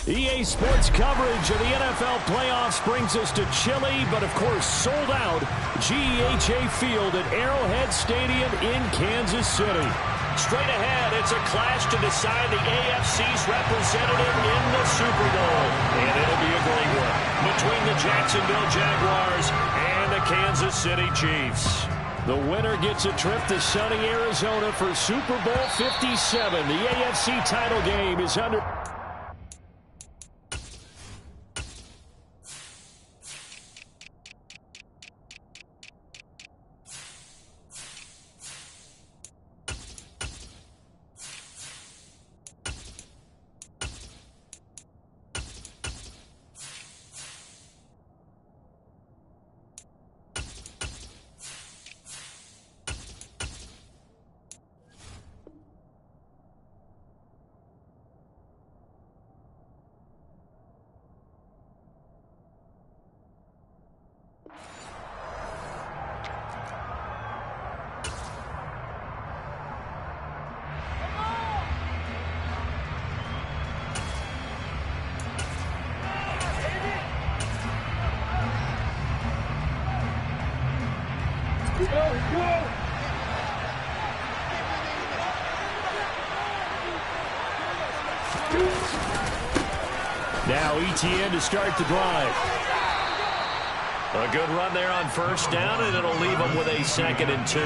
EA Sports coverage of the NFL playoffs brings us to chilly, but of course sold out GEHA Field at Arrowhead Stadium in Kansas City. Straight ahead, it's a clash to decide the AFC's representative in the Super Bowl. And it'll be a great one between the Jacksonville Jaguars and the Kansas City Chiefs. The winner gets a trip to sunny Arizona for Super Bowl 57. The AFC title game is under... Now ETN to start the drive. A good run there on first down, and it'll leave them with a 2nd and 2.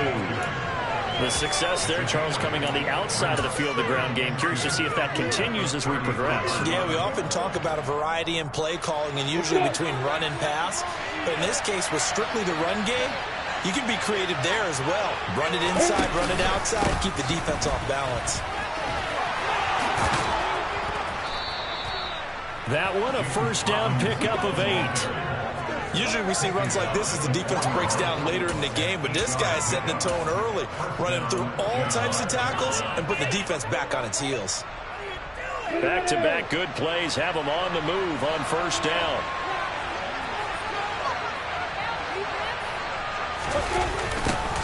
The success there, Charles, coming on the outside of the field, the ground game. Curious to see if that continues as we progress. Yeah, we often talk about a variety in play calling and usually between run and pass. But in this case, with strictly the run game, you can be creative there as well. Run it inside, run it outside, keep the defense off balance. That one, a first down pickup of 8. Usually we see runs like this as the defense breaks down later in the game, but this guy is setting the tone early, running through all types of tackles and putting the defense back on its heels. Back-to-back good plays have them on the move on first down.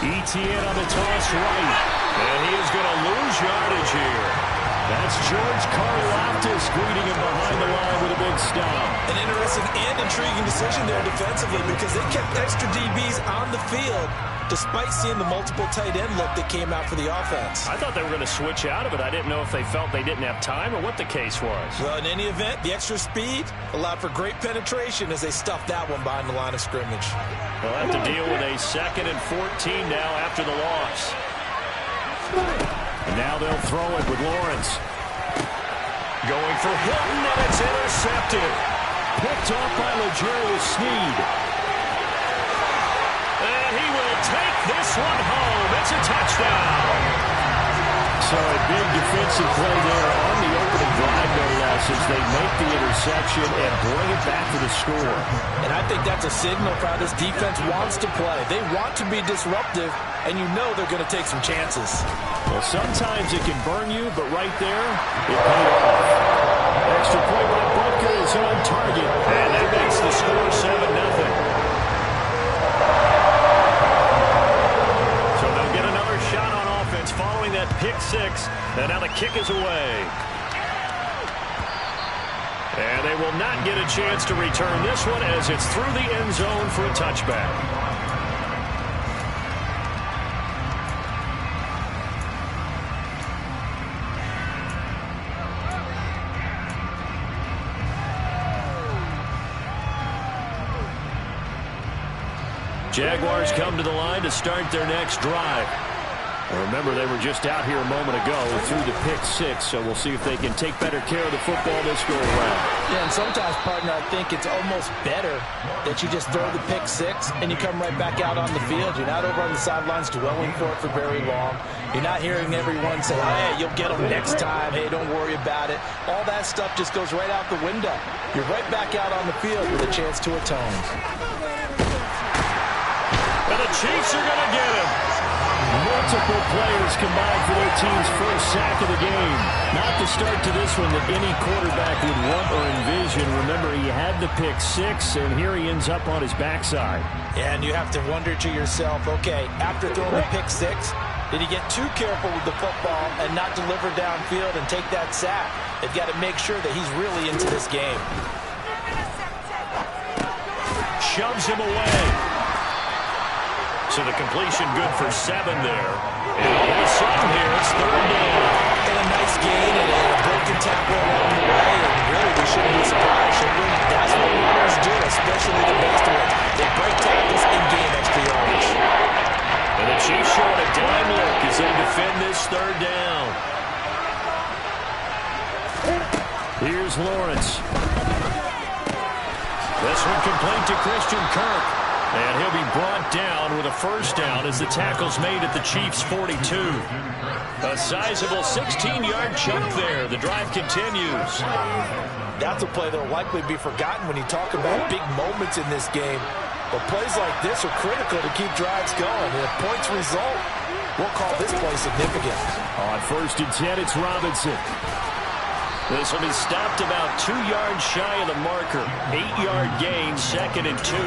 ETN on the toss right, and he is going to lose yardage here. That's George Karlaftis greeting him behind the line with a big stop. An interesting and intriguing decision there defensively because they kept extra DBs on the field despite seeing the multiple tight end look that came out for the offense. I thought they were going to switch out of it. I didn't know if they felt they didn't have time or what the case was. Well, in any event, the extra speed allowed for great penetration as they stuffed that one behind the line of scrimmage. They'll have to deal with a 2nd and 14 now after the loss. And now they'll throw it with Lawrence. Going for Hilton, and it's intercepted. Picked off by L'Jarius Sneed. And he will take this one home. It's a touchdown. So a big defensive play there on the opening drive, no less, as they make the interception and bring it back to the score. And I think that's a signal for how this defense wants to play. They want to be disruptive, and you know they're going to take some chances. Well, sometimes it can burn you, but right there, it paid off. Extra point by Butker is on target, and that makes the score 7-0. So they'll get another shot on offense following that pick 6, and now the kick is away. And they will not get a chance to return this one as it's through the end zone for a touchback. Jaguars come to the line to start their next drive. Remember, they were just out here a moment ago through the pick 6, so we'll see if they can take better care of the football this go around. Yeah, and sometimes, partner, I think it's almost better that you just throw the pick 6 and you come right back out on the field. You're not over on the sidelines dwelling for it for very long. You're not hearing everyone say, hey, you'll get them next time. Hey, don't worry about it. All that stuff just goes right out the window. You're right back out on the field with a chance to atone. And the Chiefs are going to get him. Multiple players combined for their team's first sack of the game. Not the start to this one that any quarterback would want or envision. Remember, he had the pick 6, and here he ends up on his backside. Yeah, and you have to wonder to yourself, okay, after throwing the pick 6, Did he get too careful with the football and not deliver downfield and take that sack? They've got to make sure that he's really into this game. Shoves him away. So the completion good for 7 there. And all of a sudden here, it's 3rd down. And a nice gain and a broken tackle along the way. And really, we shouldn't be surprised, should we? That's what runners do, especially the best ones. They break tackles and gain extra yardage. And the Chiefs showing a dime look as they defend this 3rd down. Here's Lawrence. This one complete to Christian Kirk. And he'll be brought down with a 1st down as the tackle's made at the Chiefs' 42. A sizable 16-yard chunk there. The drive continues. That's a play that will likely be forgotten when you talk about big moments in this game. But plays like this are critical to keep drives going. And if points result, we'll call this play significant. On 1st and 10, it's Robinson. This will be stopped about 2 yards shy of the marker. 8-yard gain, 2nd and 2.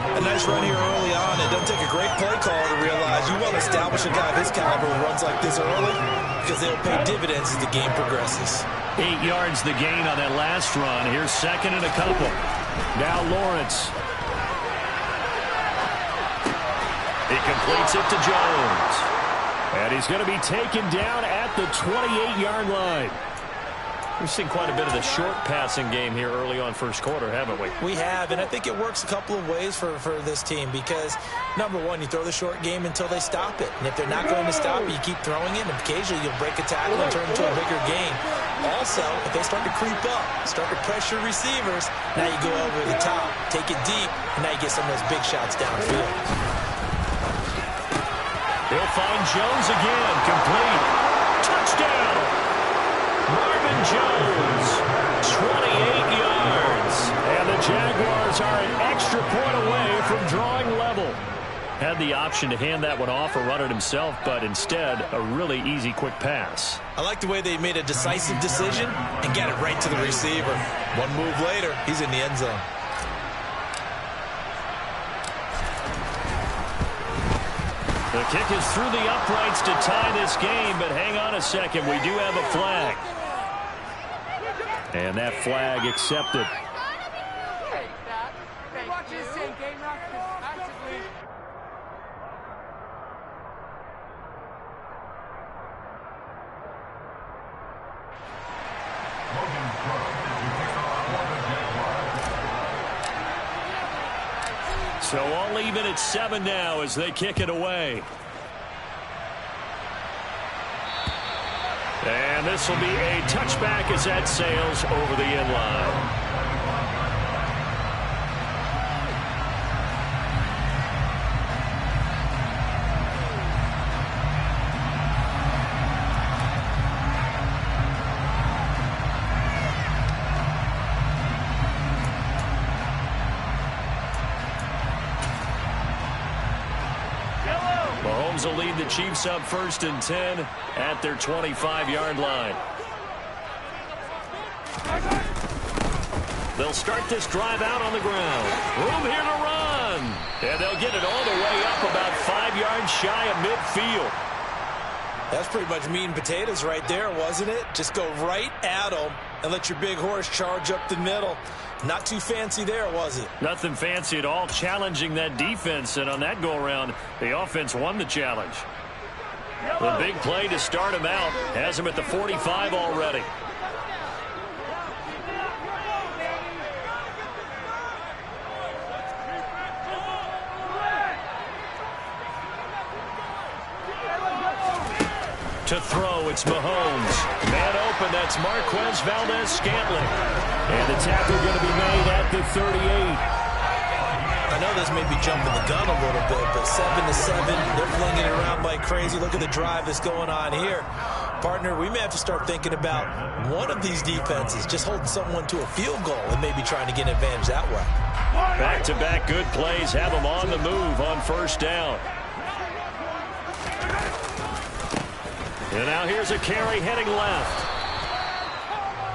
A nice run here early on. It doesn't take a great play caller to realize you want to establish a guy of his caliber who runs like this early because they'll pay dividends as the game progresses. 8 yards the gain on that last run. Here's 2nd and a couple. Now Lawrence. He completes it to Jones. And he's going to be taken down at the 28-yard line. We've seen quite a bit of the short passing game here early on 1st quarter, haven't we? We have, and I think it works a couple of ways for this team because, number one, you throw the short game until they stop it. And if they're not going to stop it, you keep throwing it, and occasionally you'll break a tackle and turn it into a bigger gain. Also, if they start to creep up, start to pressure receivers, now you go over the top, take it deep, and now you get some of those big shots downfield. He'll find Jones again, complete. Touchdown! Marvin Jones, 28 yards. And the Jaguars are an extra point away from drawing level. Had the option to hand that one off or run it himself, but instead, a really easy, quick pass. I like the way they made a decisive decision and got it right to the receiver. One move later, he's in the end zone. The kick is through the uprights to tie this game, but hang on a second. We do have a flag. And that flag accepted. So all even at 7 now as they kick it away. And this will be a touchback as that sails over the end line. Mahomes will lead the Chiefs up 1st and 10 at their 25-yard line. They'll start this drive out on the ground. Room here to run. And they'll get it all the way up about 5 yards shy of midfield. That's pretty much meat and potatoes right there, wasn't it? Just go right at them and let your big horse charge up the middle. Not too fancy there, was it? Nothing fancy at all, challenging that defense. And on that go-around, the offense won the challenge. The big play to start him out has him at the 45 already. To throw, it's Mahomes. Man open, that's Marquez Valdez-Scantling. And the tackle going to be made at the 38. I know this may be jumping the gun a little bit, but 7-7, they're flinging it around like crazy. Look at the drive that's going on here. Partner, we may have to start thinking about one of these defenses just holding someone to a field goal and maybe trying to get an advantage that way. Back-to-back good plays have them on the move on 1st down. And now here's a carry heading left.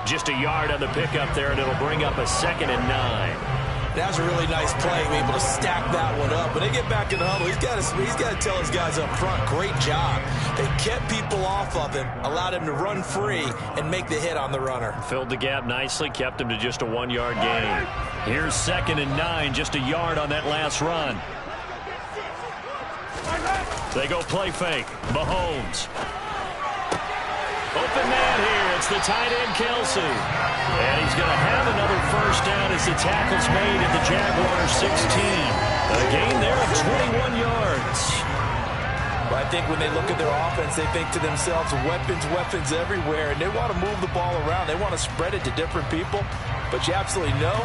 Just a yard on the pickup there, and it'll bring up a 2nd and 9. That's a really nice play, able to stack that one up. When they get back in the huddle, he's got to tell his guys up front, great job. They kept people off of him, allowed him to run free and make the hit on the runner. Filled the gap nicely, kept him to just a 1-yard gain. Here's 2nd and 9, just a yard on that last run. They go play fake. Mahomes. Open man here. It's the tight end, Kelsey. And he's going to have another first down as the tackle's made at the Jaguars 16. A gain there of 21 yards. But I think when they look at their offense, they think to themselves, weapons everywhere, and they want to move the ball around. They want to spread it to different people. But you absolutely know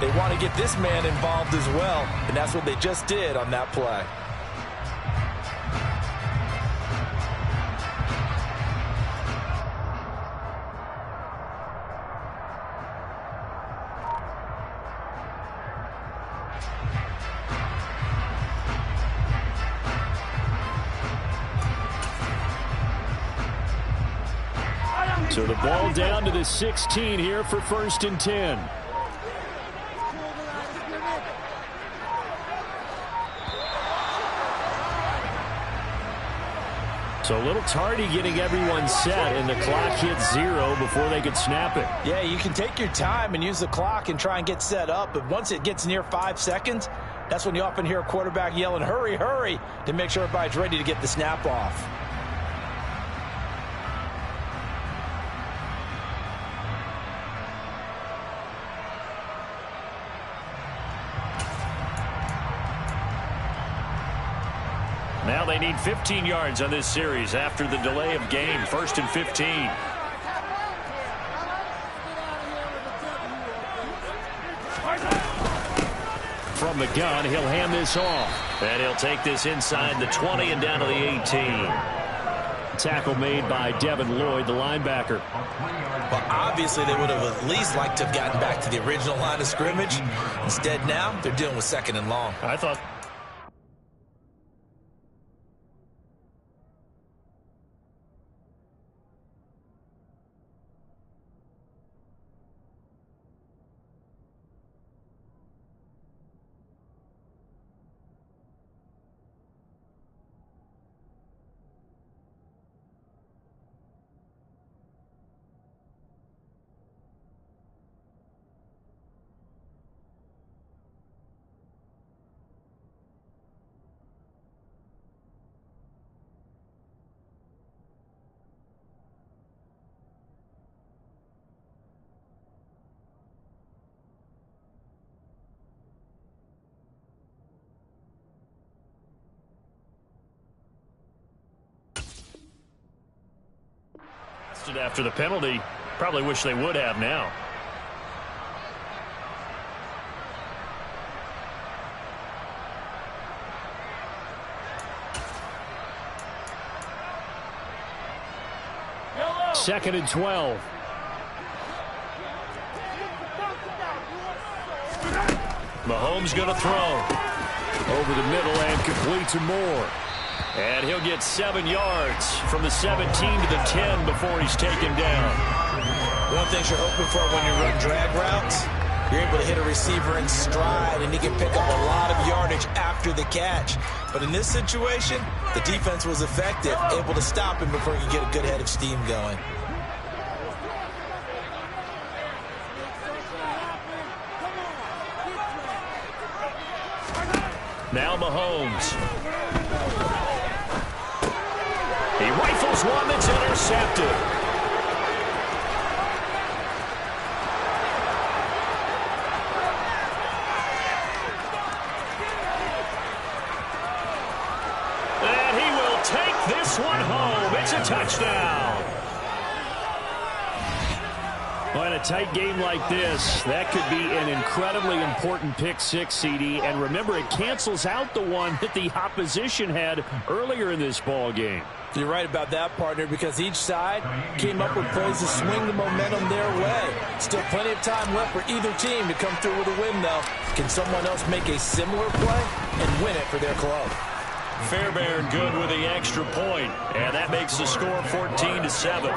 they want to get this man involved as well, and that's what they just did on that play. So the ball down to the 16 here for 1st and 10. So a little tardy getting everyone set, and the clock hits 0 before they could snap it. Yeah, you can take your time and use the clock and try and get set up, but once it gets near 5 seconds, that's when you often hear a quarterback yelling, hurry, hurry, to make sure everybody's ready to get the snap off. Now they need 15 yards on this series after the delay of game. 1st and 15. From the gun, he'll hand this off. And he'll take this inside the 20 and down to the 18. Tackle made by Devin Lloyd, the linebacker. Well, obviously they would have at least liked to have gotten back to the original line of scrimmage. Instead now, they're dealing with 2nd and long. I thought... after the penalty, probably wish they would have now. Second and 12. Mahomes going to throw over the middle and complete to Moore. And he'll get 7 yards from the 17 to the 10 before he's taken down. One thing you're hoping for when you run drag routes, you're able to hit a receiver in stride, and he can pick up a lot of yardage after the catch. But in this situation, the defense was effective, able to stop him before he could get a good head of steam going. Now Mahomes. He rifles one that's intercepted. And he will take this one home. It's a touchdown. Well, in a tight game like this, that could be an incredibly important pick six, CD. And remember, it cancels out the one that the opposition had earlier in this ball game. You're right about that, partner, because each side came up with plays to swing the momentum their way. Still plenty of time left for either team to come through with a win, though. Can someone else make a similar play and win it for their club? Fairbairn good with the extra point, and that makes the score 14-7.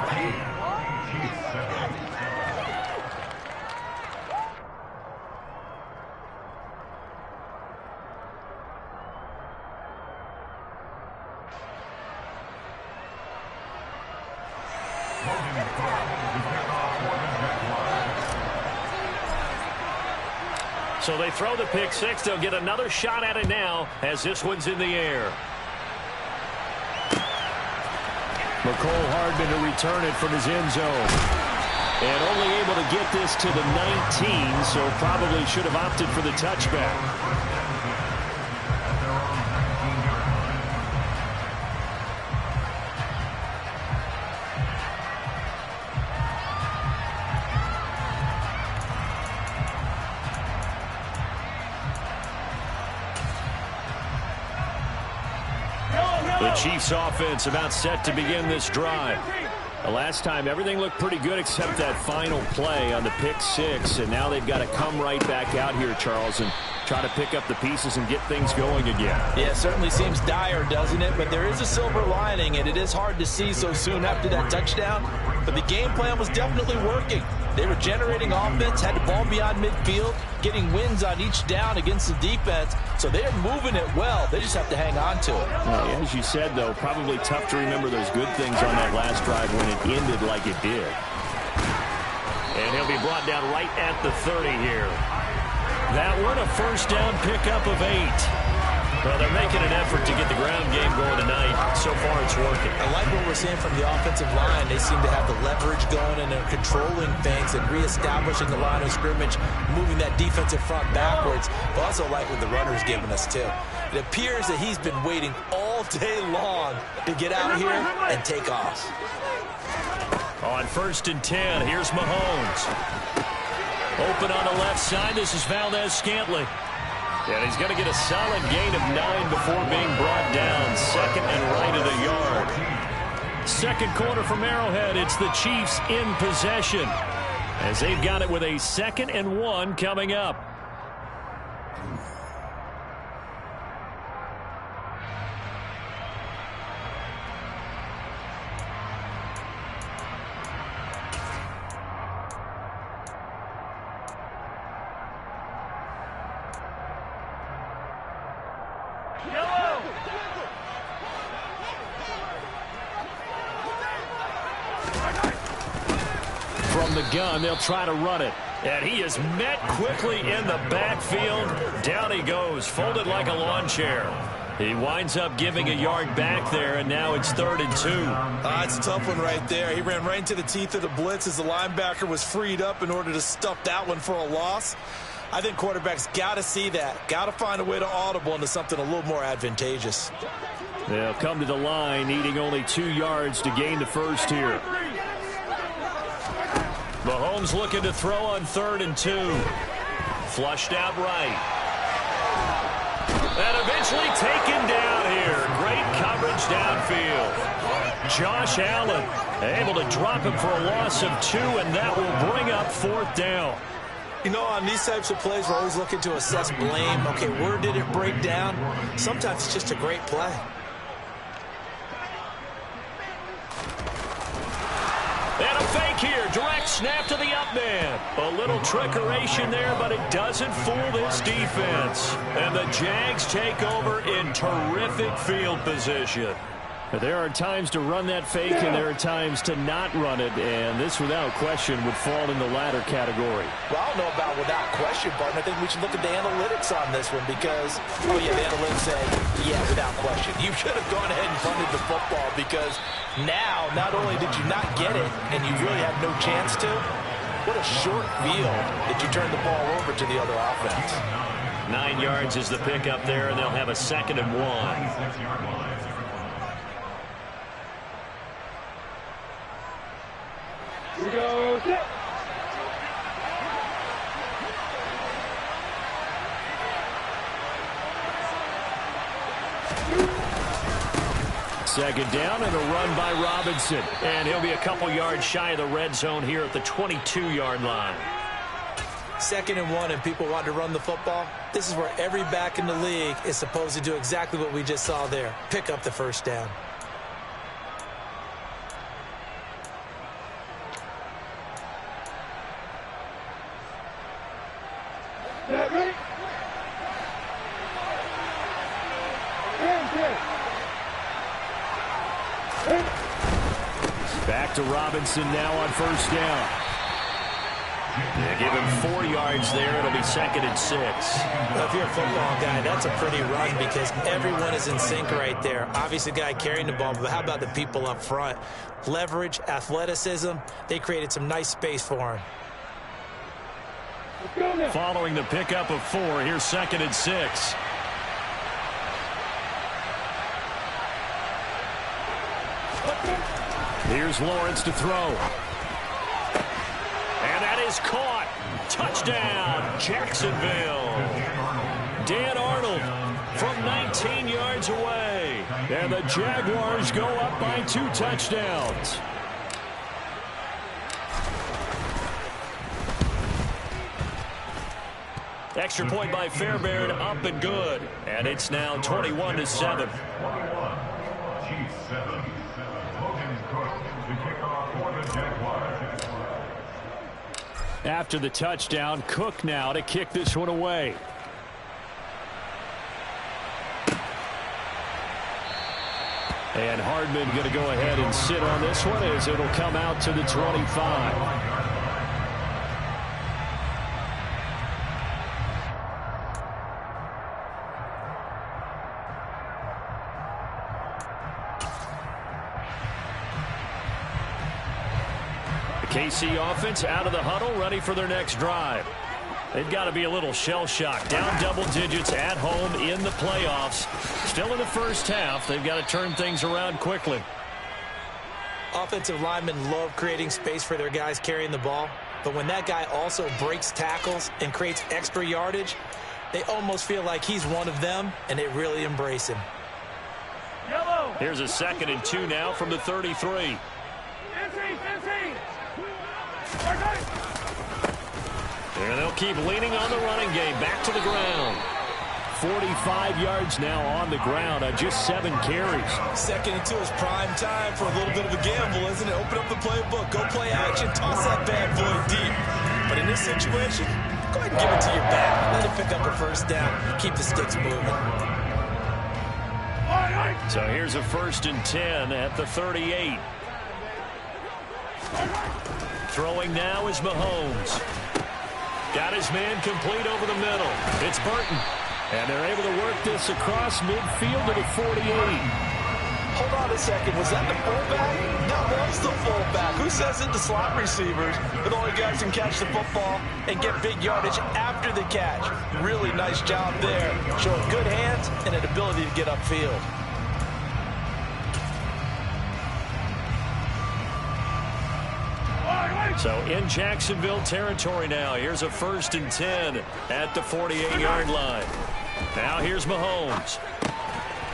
So they throw the pick six. They'll get another shot at it now as this one's in the air. McCole Hardman to return it from his end zone. And only able to get this to the 19, so probably should have opted for the touchback. The Chiefs offense about set to begin this drive. The last time everything looked pretty good except that final play on the pick six, and now they've got to come right back out here, Charles, and try to pick up the pieces and get things going again. Yeah, it certainly seems dire, doesn't it? But there is a silver lining, and it is hard to see so soon after that touchdown. But the game plan was definitely working. They were generating offense, had the ball beyond midfield, getting wins on each down against the defense. So they're moving it well. They just have to hang on to it. Well, as you said, though, probably tough to remember those good things on that last drive when it ended like it did. And he'll be brought down right at the 30 here. That one a first down pickup of 8. Well, they're making an effort to get the ground game going tonight. So far, it's working. I like what we're seeing from the offensive line. They seem to have the leverage going, and they're controlling things and reestablishing the line of scrimmage, moving that defensive front backwards. But also like what the runner's giving us, too. It appears that he's been waiting all day long to get out here and take off. On 1st and 10, here's Mahomes. Open on the left side. This is Valdez-Scantling. And he's going to get a solid gain of 9 before being brought down. Second and right at a yard. Second quarter from Arrowhead. It's the Chiefs in possession as they've got it with a 2nd and 1 coming up. From the gun, they'll try to run it. And he is met quickly in the backfield. Down he goes, folded like a lawn chair. He winds up giving a yard back there, and now it's 3rd and 2. It's a tough one right there. He ran right into the teeth of the blitz as the linebacker was freed up in order to stuff that one for a loss. I think quarterbacks got to see that. Got to find a way to audible into something a little more advantageous. They'll come to the line, needing only 2 yards to gain the first here. Mahomes looking to throw on 3rd and 2. Flushed out right. And eventually taken down here. Great coverage downfield. Josh Allen able to drop him for a loss of 2, and that will bring up 4th down. You know, on these types of plays, we're always looking to assess blame. Okay, where did it break down? Sometimes it's just a great play. And a fake here. Direct snap to the up man. A little trickeration there, but it doesn't fool this defense. And the Jags take over in terrific field position. There are times to run that fake, and there are times to not run it, and this, without question, would fall in the latter category. Well, I don't know about without question, partner. I think we should look at the analytics on this one because, oh, yeah, the analytics say, yeah, without question. You should have gone ahead and punted the football because now, not only did you not get it, and you really have no chance to, what a short field that you turned the ball over to the other offense. 9 yards is the pickup there, and they'll have a 2nd and 1. Go, sit. Second down and a run by Robinson. And he'll be a couple yards shy of the red zone here at the 22-yard line. 2nd and 1, and people want to run the football. This is where every back in the league is supposed to do exactly what we just saw there. Pick up the first down. Back to Robinson now on first down. Yeah, give him 4 yards there. It'll be 2nd and 6. Well, if you're a football guy, that's a pretty run because everyone is in sync right there. Obviously, the guy carrying the ball, but how about the people up front? Leverage, athleticism, they created some nice space for him. Following the pickup of 4, here's 2nd and 6. Here's Lawrence to throw. And that is caught. Touchdown, Jacksonville. Dan Arnold from 19 yards away. And the Jaguars go up by 2 touchdowns. Extra point by Fairbairn, up and good. And it's now 21-7. After the touchdown, Cook now to kick this one away. And Hardman going to go ahead and sit on this one as it'll come out to the 25. KC offense out of the huddle, ready for their next drive. They've got to be a little shell-shocked. Down double digits at home in the playoffs. Still in the first half. They've got to turn things around quickly. Offensive linemen love creating space for their guys carrying the ball. But when that guy also breaks tackles and creates extra yardage, they almost feel like he's one of them, and they really embrace him. Here's a 2nd and 2 now from the 33. There they'll keep leaning on the running game. Back to the ground. 45 yards now on the ground on just 7 carries. 2nd and 2 is prime time for a little bit of a gamble, isn't it? Open up the playbook. Go play action. Toss that bad boy deep. But in this situation, go ahead and give it to your back. Let it pick up a first down. Keep the sticks moving. So here's a 1st and 10 at the 38. Throwing now is Mahomes. Got his man complete over the middle. It's Burton. And they're able to work this across midfield to the 48. Hold on a second. Was that the fullback? That was the fullback. Who says it? The slot receivers. But only guys can catch the football and get big yardage after the catch. Really nice job there. Showing good hands and an ability to get upfield. So in Jacksonville territory now. Here's a 1st and 10 at the 48-yard line. Now here's Mahomes.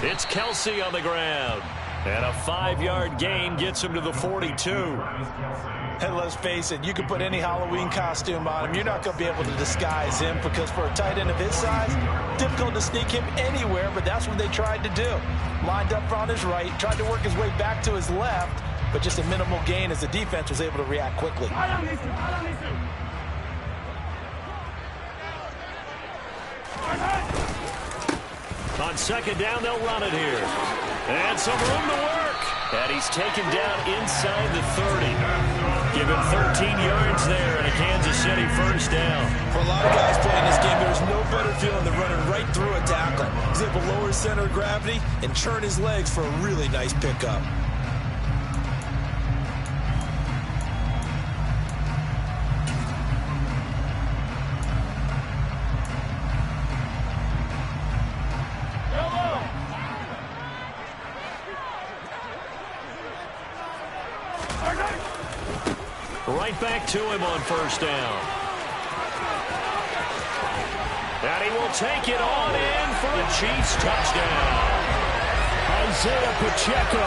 It's Kelsey on the ground. And a 5-yard gain gets him to the 42. And let's face it, you can put any Halloween costume on him. You're not going to be able to disguise him because for a tight end of his size, difficult to sneak him anywhere, but that's what they tried to do. Lined up on his right, tried to work his way back to his left, but just a minimal gain as the defense was able to react quickly. On 2nd down, they'll run it here. And some room to work. And he's taken down inside the 30. Give him 13 yards there and a Kansas City 1st down. For a lot of guys playing this game, there's no better feeling than running right through a tackle. He's able to lower his center of gravity and churn his legs for a really nice pickup. Right back to him on 1st down. And he will take it on in for a Chiefs touchdown. Isaiah Pacheco,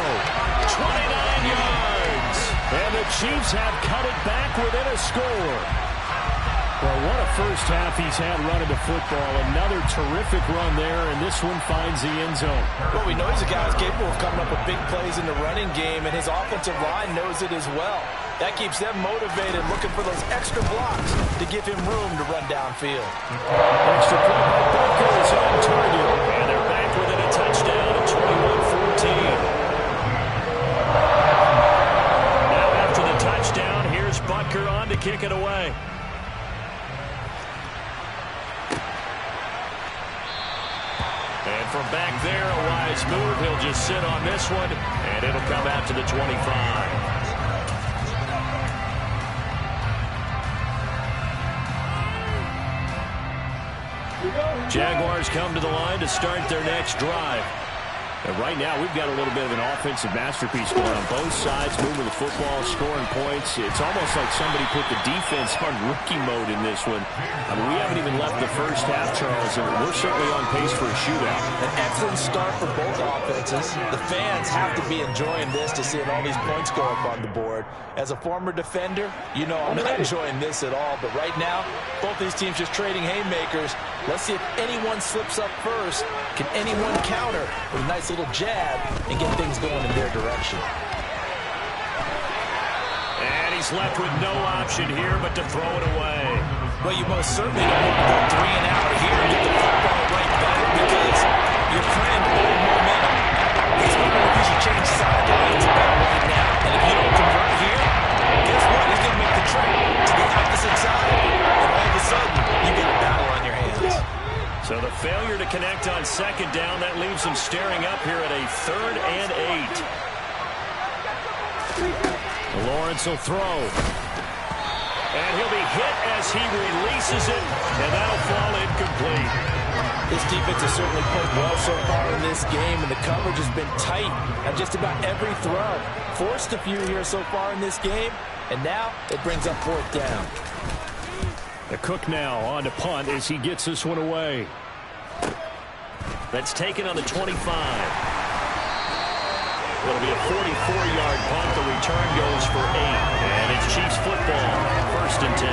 29 yards. And the Chiefs have cut it back within a score. Well, what a first half he's had running the football. Another terrific run there, and this one finds the end zone. Well, we know he's a guy who's capable of coming up with big plays in the running game, and his offensive line knows it as well. That keeps them motivated, looking for those extra blocks to give him room to run downfield. Extra play by Baker is on target, and they're back within a touchdown at 21-14. Now from back there, a wise move. He'll just sit on this one, and it'll come out to the 25. Jaguars come to the line to start their next drive. And right now, we've got a little bit of an offensive masterpiece going on both sides, moving the football, scoring points. It's almost like somebody put the defense on rookie mode in this one. I mean, we haven't even left the first half, Charles, and we're certainly on pace for a shootout. An excellent start for both offenses. The fans have to be enjoying this to see all these points go up on the board. As a former defender, you know I'm not enjoying this at all. But right now, both these teams just trading haymakers. Let's see if anyone slips up first. Can anyone counter with a nice little jab and get things going in their direction? And he's left with no option here but to throw it away. Well, you most certainly don't want to go 3 and out here and get the football right back because your friend old momentum. He's wondering if he should change sidelines about right now. And if you don't convert here, guess what? He's going to make the trip to the opposite side. And all of a sudden, you get a battle on your hands. So the failure to connect on second down, that leaves him staring up here at a 3rd and 8. Lawrence will throw. And he'll be hit as he releases it, and that'll fall incomplete. This defense has certainly played well so far in this game, and the coverage has been tight at just about every throw. Forced a few here so far in this game, and now it brings up 4th down. The Cook now on to punt as he gets this one away. That's taken on the 25. It'll be a 44-yard punt. The return goes for 8. And it's Chiefs football, 1st and 10.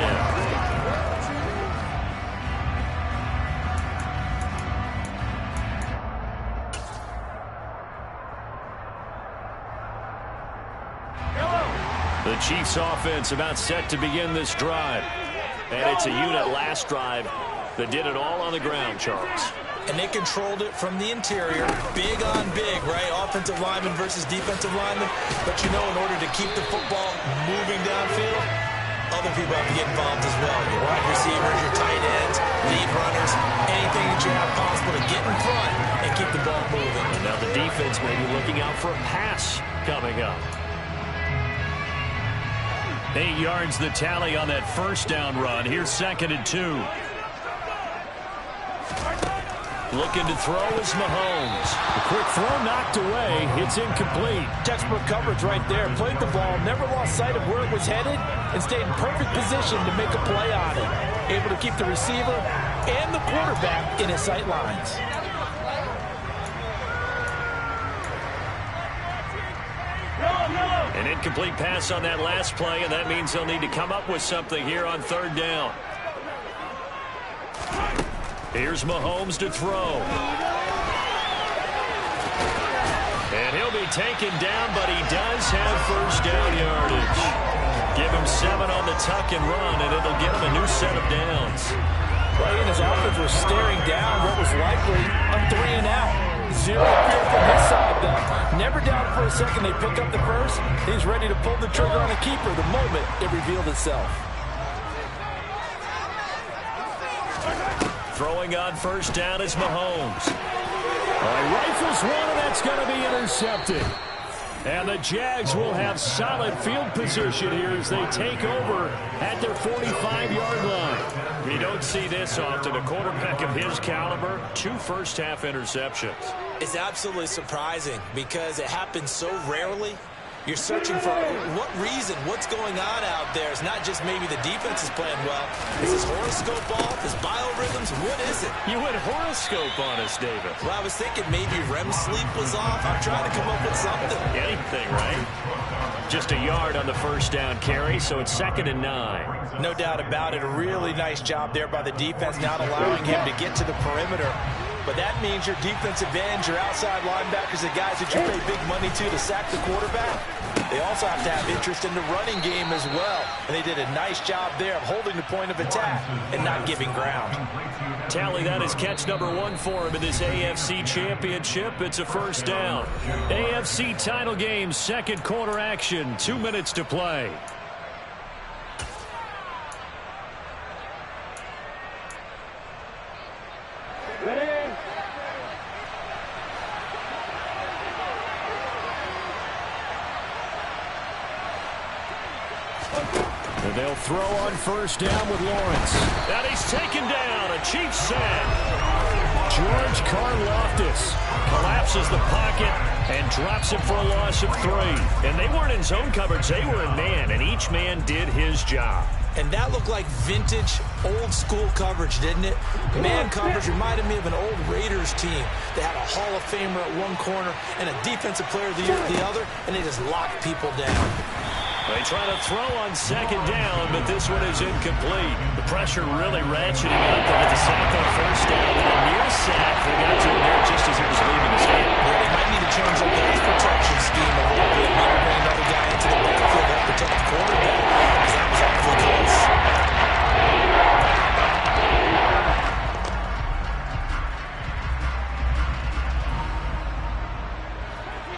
The Chiefs offense about set to begin this drive. And it's a unit last drive that did it all on the ground, Charles. And they controlled it from the interior, big on big, right? Offensive lineman versus defensive lineman. But you know, in order to keep the football moving downfield, other people have to get involved as well. Your wide receivers, your tight ends, lead runners, anything that you have possible to get in front and keep the ball moving. And now the defense may be looking out for a pass coming up. 8 yards the tally on that 1st down run. Here's 2nd and 2. Looking to throw is Mahomes. The quick throw knocked away. It's incomplete. Textbook coverage right there. Played the ball, never lost sight of where it was headed, and stayed in perfect position to make a play on it. Able to keep the receiver and the quarterback in his sight lines. An incomplete pass on that last play, and that means they'll need to come up with something here on 3rd down. Here's Mahomes to throw. And he'll be taken down, but he does have 1st down yardage. Give him 7 on the tuck and run, and it'll get him a new set of downs. Well, he and his offense were staring down what was likely a 3 and out. 0 fear from his side, though. Never doubted for a second they pick up the first. He's ready to pull the trigger on a keeper the moment it revealed itself. Throwing on 1st down is Mahomes. Rifles one, and that's going to be intercepted. And the Jags will have solid field position here as they take over at their 45-yard line. You don't see this often. A quarterback of his caliber, 2 first-half interceptions. It's absolutely surprising because it happens so rarely. You're searching for what reason, what's going on out there. It's not just maybe the defense is playing well. Is his horoscope off? His biorhythms? What is it? You went horoscope on us, David. Well, I was thinking maybe REM sleep was off. I'm trying to come up with something. Anything, right? Just a yard on the 1st down carry, so it's 2nd and 9. No doubt about it. A really nice job there by the defense, not allowing him to get to the perimeter. But that means your defensive ends, your outside linebackers, the guys that you pay big money to sack the quarterback, they also have to have interest in the running game as well. And they did a nice job there of holding the point of attack and not giving ground. Tally, that is catch number 1 for him in this AFC Championship. It's a 1st down. AFC title game, 2nd quarter action, 2 minutes to play. They'll throw on first down with Lawrence. And he's taken down. A Chiefs sack. George Karlaftis collapses the pocket and drops it for a loss of 3. And they weren't in zone coverage. They were in man, and each man did his job. And that looked like vintage, old-school coverage, didn't it? Man coverage reminded me of an old Raiders team. They had a Hall of Famer at one corner and a Defensive Player of the Year at the other, and they just locked people down. They try to throw on second down, but this one is incomplete. The pressure really ratcheting up. They get the sack on first down, and a near sack. They got to him there just as he was leaving his hand. Yeah, they might need to change up their protection scheme a little bit. Maybe bring another guy into the backfield to help protect the quarterback, because that was awfully close.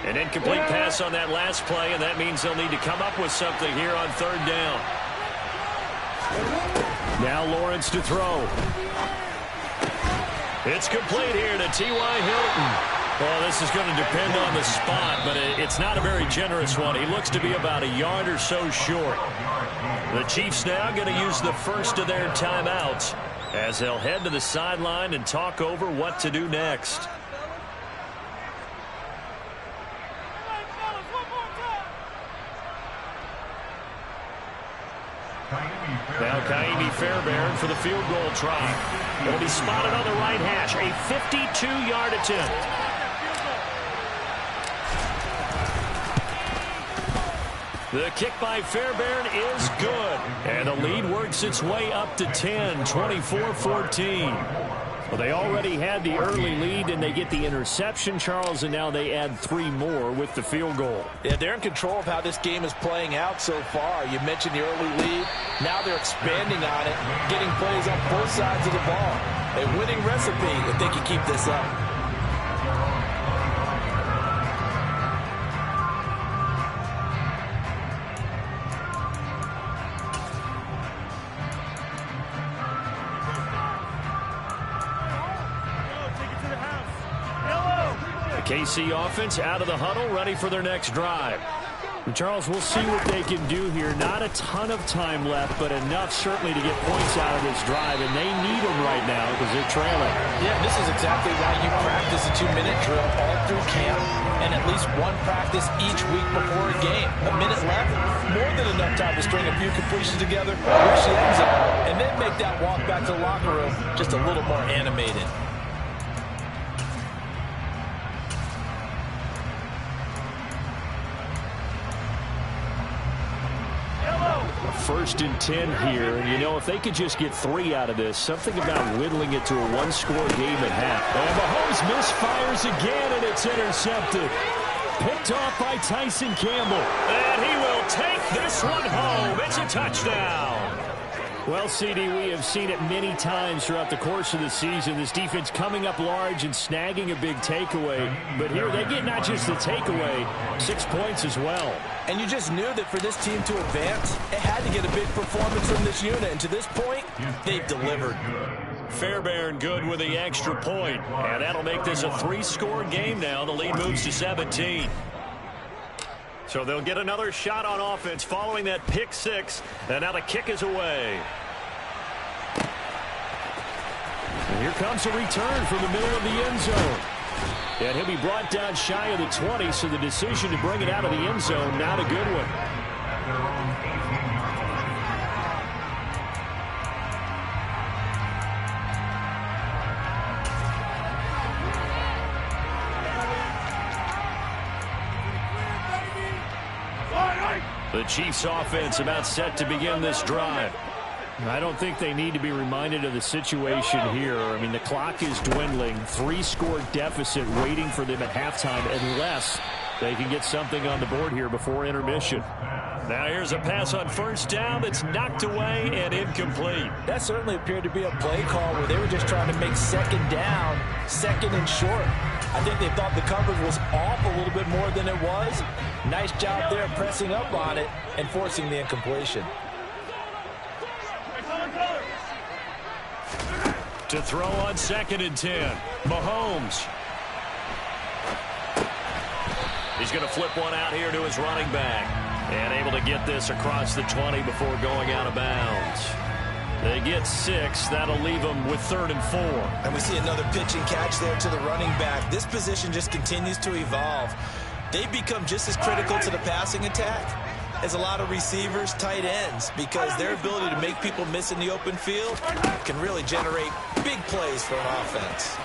An incomplete pass on that last play, and that means they'll need to come up with something here on third down. Now Lawrence to throw. It's complete here to T.Y. Hilton. Well, this is going to depend on the spot, but it's not a very generous one. He looks to be about a yard or so short. The Chiefs now going to use the first of their timeouts as they'll head to the sideline and talk over what to do next. Now Kaimi Fairbairn for the field goal try. It'll be spotted on the right hash. A 52-yard attempt. The kick by Fairbairn is good. And the lead works its way up to 10, 24-14. Well, they already had the early lead, and they get the interception, Charles, and now they add 3 more with the field goal. Yeah, they're in control of how this game is playing out so far. You mentioned the early lead. Now they're expanding on it, getting plays on both sides of the ball. A winning recipe if they can keep this up. KC offense out of the huddle, ready for their next drive. And Charles, we'll see what they can do here. Not a ton of time left, but enough certainly to get points out of this drive, and they need them right now because they're trailing. Yeah, this is exactly why you practice a 2-minute drill all through camp and at least one practice each week before a game. A minute left, more than enough time to string a few completions together, reach the end zone, and then make that walk back to the locker room just a little more animated. First and 10 here, and you know, if they could just get 3 out of this, something about whittling it to a 1-score game at half. And Mahomes misfires again, and it's intercepted. Picked off by Tyson Campbell. And he will take this one home. It's a touchdown. Well, CD, we have seen it many times throughout the course of the season. This defense coming up large and snagging a big takeaway. But here they get not just the takeaway, 6 points as well. And you just knew that for this team to advance, it had to get a big performance from this unit. And to this point, they've delivered. Fairbairn good with the extra point. And that'll make this a 3-score game now. The lead moves to 17. So they'll get another shot on offense following that pick 6. And now the kick is away. And here comes a return from the middle of the end zone. And he'll be brought down shy of the 20, so the decision to bring it out of the end zone, not a good one. The Chiefs offense about set to begin this drive. I don't think they need to be reminded of the situation here. I mean, the clock is dwindling. 3-score deficit waiting for them at halftime unless they can get something on the board here before intermission. Now here's a pass on first down that's knocked away and incomplete. That certainly appeared to be a play call where they were just trying to make second down, second and short. I think they thought the coverage was off a little bit more than it was. Nice job there pressing up on it and forcing the incompletion. To throw on second and 10. Mahomes. He's going to flip one out here to his running back. And able to get this across the 20 before going out of bounds. They get 6. That'll leave them with 3rd and 4. And we see another pitch and catch there to the running back. This position just continues to evolve. They become just as critical to the passing attack as a lot of receivers, tight ends, because their ability to make people miss in the open field can really generate big plays for an offense.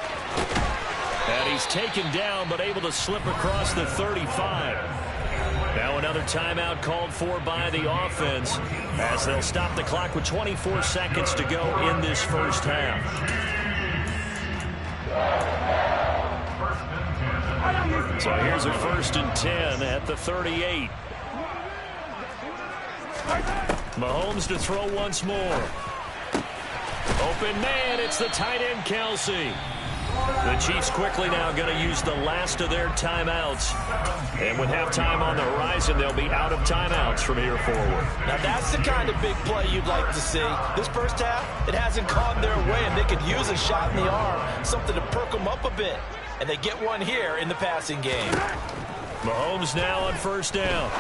And he's taken down, but able to slip across the 35. Now another timeout called for by the offense as they'll stop the clock with 24 seconds to go in this first half. So here's a 1st and 10 at the 38. Mahomes to throw once more. Open man, it's the tight end Kelsey. The Chiefs quickly now going to use the last of their timeouts. And with halftime on the horizon, they'll be out of timeouts from here forward. Now that's the kind of big play you'd like to see. This first half, it hasn't gone their way, and they could use a shot in the arm, something to perk them up a bit. And they get one here in the passing game. Mahomes now on 1st down.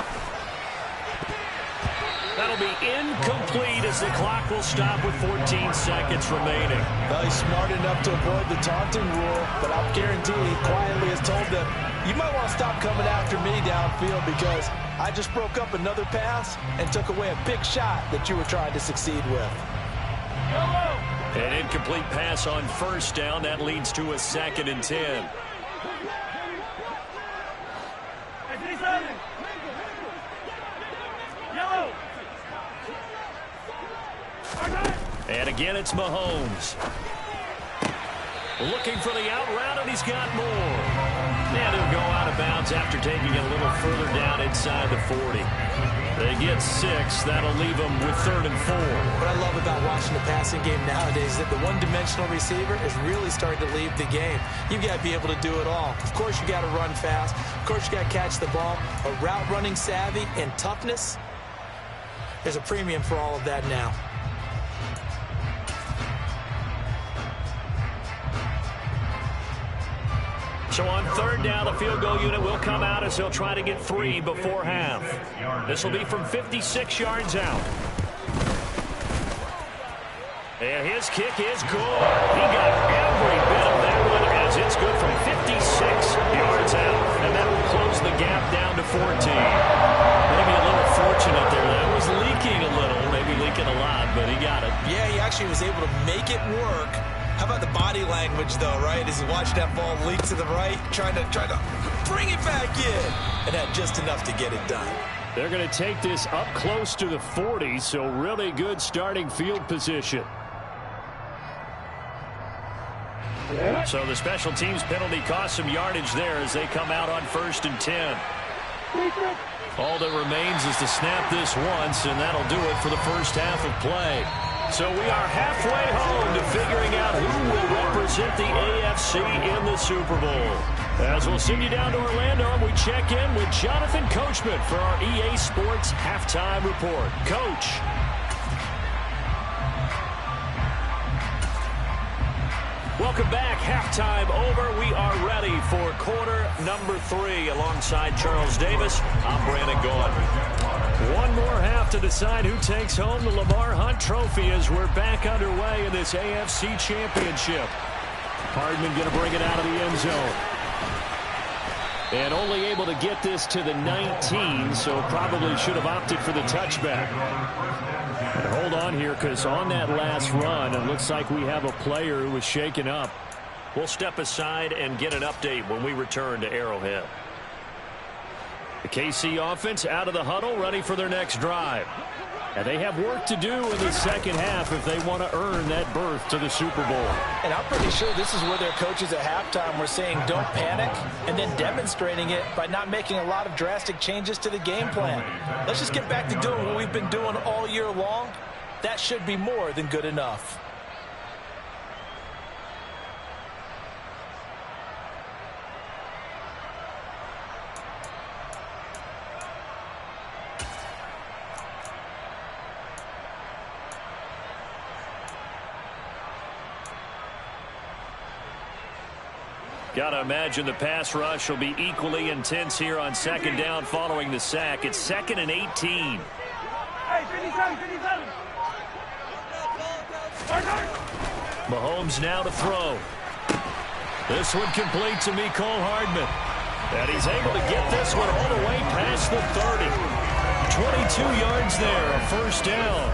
That'll be incomplete as the clock will stop with 14 seconds remaining. Well, he's smart enough to avoid the taunting rule, but I'll guarantee he quietly has told them, you might want to stop coming after me downfield because I just broke up another pass and took away a big shot that you were trying to succeed with. An incomplete pass on 1st down. That leads to a 2nd and 10. And again, it's Mahomes. Looking for the out route, and he's got more. And he'll go out of bounds after taking it a little further down inside the 40. They get 6. That'll leave them with 3rd and 4. What I love about watching the passing game nowadays is that the one-dimensional receiver is really starting to leave the game. You've got to be able to do it all. Of course, you got to run fast. Of course, you got to catch the ball. A route running savvy and toughness, there's a premium for all of that now. So on 3rd down, the field goal unit will come out as they'll try to get 3 before half. This will be from 56 yards out. And his kick is good. He got every bit of that one as it's good from 56 yards out. And that will close the gap down to 14. Maybe a little fortunate there. That was leaking a little, maybe leaking a lot, but he got it. Yeah, he actually was able to make it work. How about the body language, though, right? As he watched that ball leak to the right, trying to bring it back in, and had just enough to get it done. They're going to take this up close to the 40, so really good starting field position. So the special teams penalty cost some yardage there as they come out on 1st and 10. All that remains is to snap this once, and that'll do it for the first half of play. So we are halfway home to figuring out who will represent the AFC in the Super Bowl. As we'll send you down to Orlando, and we check in with Jonathan Coachman for our EA Sports Halftime Report. Coach. Welcome back. Halftime over. We are ready for quarter number 3 alongside Charles Davis. I'm Brandon Gaudin. One more half to decide who takes home the Lamar Hunt Trophy as we're back underway in this AFC Championship. Hardman going to bring it out of the end zone. And only able to get this to the 19, so probably should have opted for the touchback. And hold on here, because on that last run, it looks like we have a player who was shaken up. We'll step aside and get an update when we return to Arrowhead. The KC offense out of the huddle, ready for their next drive. And they have work to do in the second half if they want to earn that berth to the Super Bowl. And I'm pretty sure this is where their coaches at halftime were saying don't panic, and then demonstrating it by not making a lot of drastic changes to the game plan. Let's just get back to doing what we've been doing all year long. That should be more than good enough. Gotta imagine the pass rush will be equally intense here on second down following the sack. It's 2nd and 18. Mahomes now to throw. This one complete to Mecole Hardman. And he's able to get this one all the way past the 30. 22 yards there, a first down.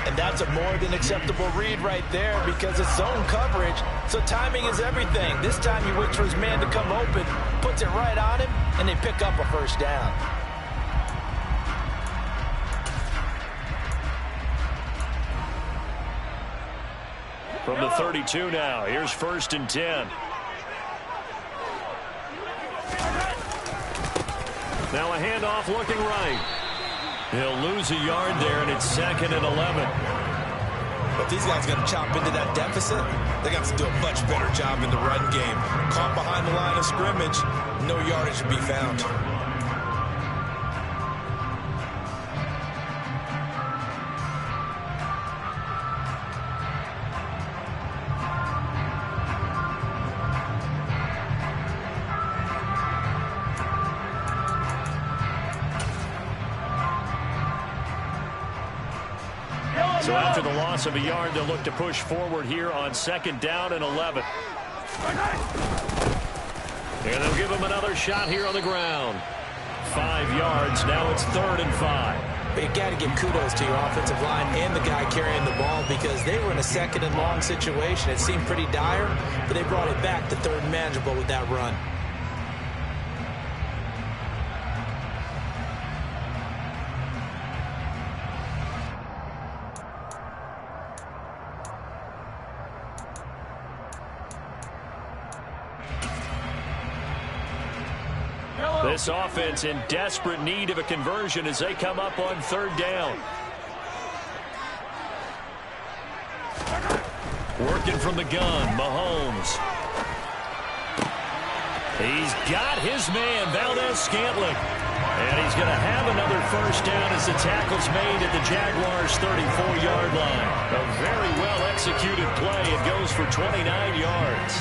And that's a more than acceptable read right there because it's zone coverage, so timing is everything. This time he waits for his man to come open, puts it right on him, and they pick up a first down. From the 32 now, here's 1st and 10. Now a handoff looking right. He'll lose a yard there, and it's 2nd and 11. But these guys got to chop into that deficit. They got to do a much better job in the run game. Caught behind the line of scrimmage, no yardage to be found. So after the loss of a yard, they'll look to push forward here on 2nd down and 11. And they'll give him another shot here on the ground. 5 yards. Now it's 3rd and 5. But you got to give kudos to your offensive line and the guy carrying the ball because they were in a 2nd and long situation. It seemed pretty dire, but they brought it back to 3rd and manageable with that run. This offense in desperate need of a conversion as they come up on 3rd down. Working from the gun, Mahomes. He's got his man, Valdez-Scantling. And he's going to have another first down as the tackle's made at the Jaguars' 34-yard line. A very well-executed play. It goes for 29 yards.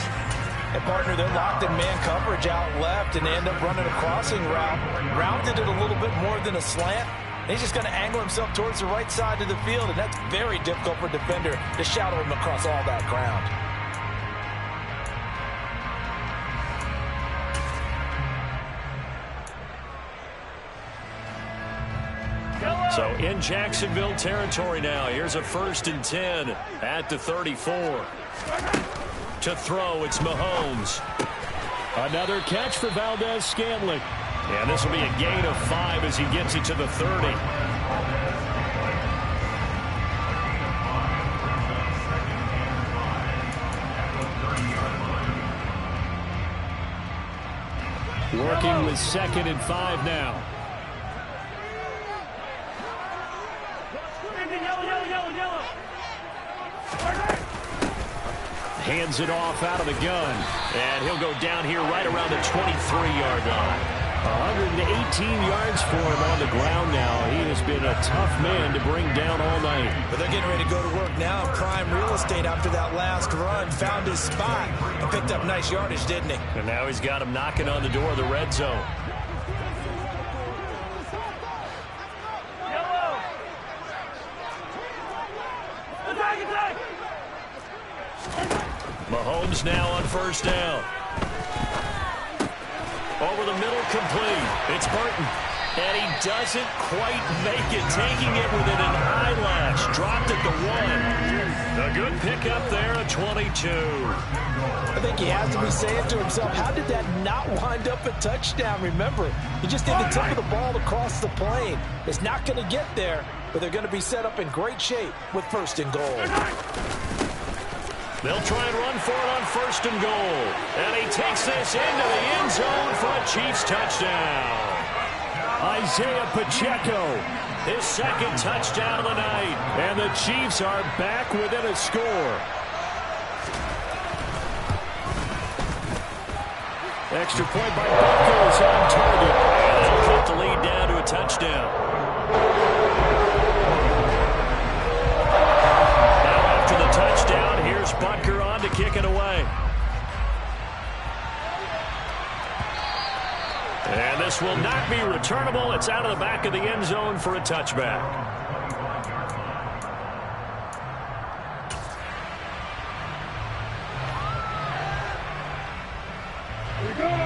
And, partner, they're locked in man coverage out left, and they end up running a crossing route. Rounded it a little bit more than a slant. And he's just going to angle himself towards the right side of the field, and that's very difficult for a defender to shadow him across all that ground. So in Jacksonville territory now. Here's a 1st and 10 at the 34. To throw, it's Mahomes. Another catch for Valdez-Scantling. And this will be a gain of 5 as he gets it to the 30. Working with 2nd and 5 now. Hands it off out of the gun. And he'll go down here right around the 23-yard line. 118 yards for him on the ground now. He has been a tough man to bring down all night. But they're getting ready to go to work now in prime real estate after that last run. Found his spot and picked up nice yardage, didn't he? And now he's got him knocking on the door of the red zone. Mahomes now on 1st down. Over the middle, complete. It's Burton. And he doesn't quite make it, taking it within an eyelash. Dropped at the 1. A good pickup there at 22. I think he has to be saying to himself, how did that not wind up a touchdown? Remember, he just did the tip of the ball across the plane. It's not going to get there, but they're going to be set up in great shape with 1st and goal. They'll try and run for it on 1st and goal. And he takes this into the end zone for a Chiefs touchdown. Isaiah Pacheco, his 2nd touchdown of the night. And the Chiefs are back within a score. Extra point by Butker is on target. And they'll cut the lead down to a touchdown. Now after the touchdown, here's Butker on to kick it away. And this will not be returnable. It's out of the back of the end zone for a touchback.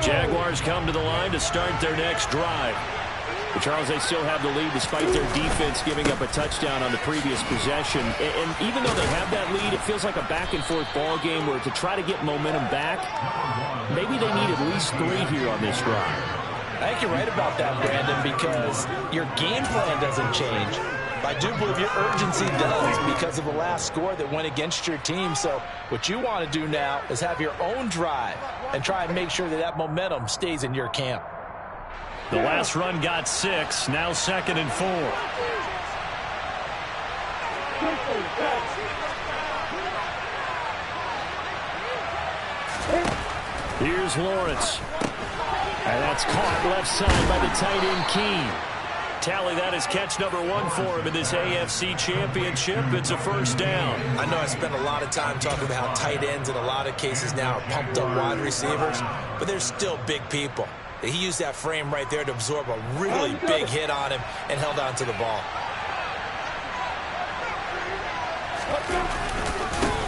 Jaguars come to the line to start their next drive. But Charles, they still have the lead despite their defense giving up a touchdown on the previous possession. And even though they have that lead, it feels like a back-and-forth ball game where to try to get momentum back, maybe they need at least 3 here on this drive. I think you're right about that, Brandon, because your game plan doesn't change. I do believe your urgency does because of the last score that went against your team. So what you want to do now is have your own drive and try and make sure that that momentum stays in your camp. The last run got 6, now 2nd and 4. Here's Lawrence. And that's caught left side by the tight end Keene. Tally that is catch number 1 for him in this AFC Championship. It's a first down. I know I spent a lot of time talking about how tight ends in a lot of cases now are pumped up wide receivers, but they're still big people. He used that frame right there to absorb a really big hit on him and held on to the ball.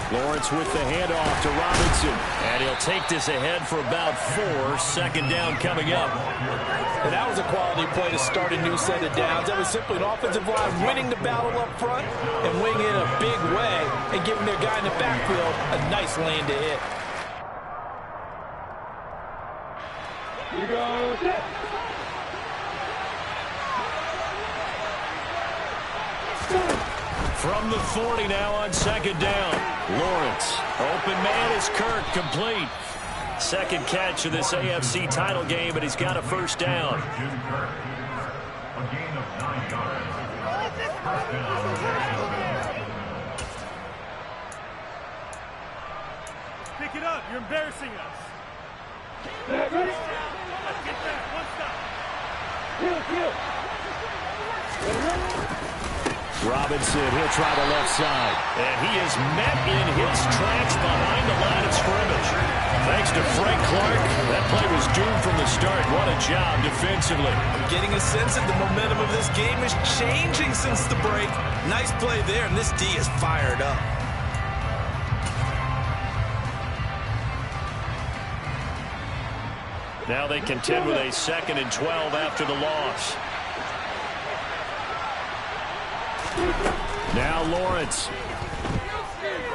Lawrence with the handoff to Robinson. And he'll take this ahead for about 4. 2nd down coming up. And that was a quality play to start a new set of downs. That was simply an offensive line winning the battle up front and winning it in a big way and giving their guy in the backfield a nice lane to hit. You go set. From the 40 now on 2nd down. Lawrence. Open man is Kirk, complete. 2nd catch of this AFC title game, and he's got a first down. A gain of 9 yards. Pick it up. You're embarrassing us. Ready? Let's get back. One stop. Robinson, he'll try the left side. And he is met in his tracks behind the line of scrimmage. Thanks to Frank Clark, that play was doomed from the start. What a job defensively. I'm getting a sense that the momentum of this game is changing since the break. Nice play there, and this D is fired up. Now they contend with a 2nd and 12 after the loss. Now Lawrence.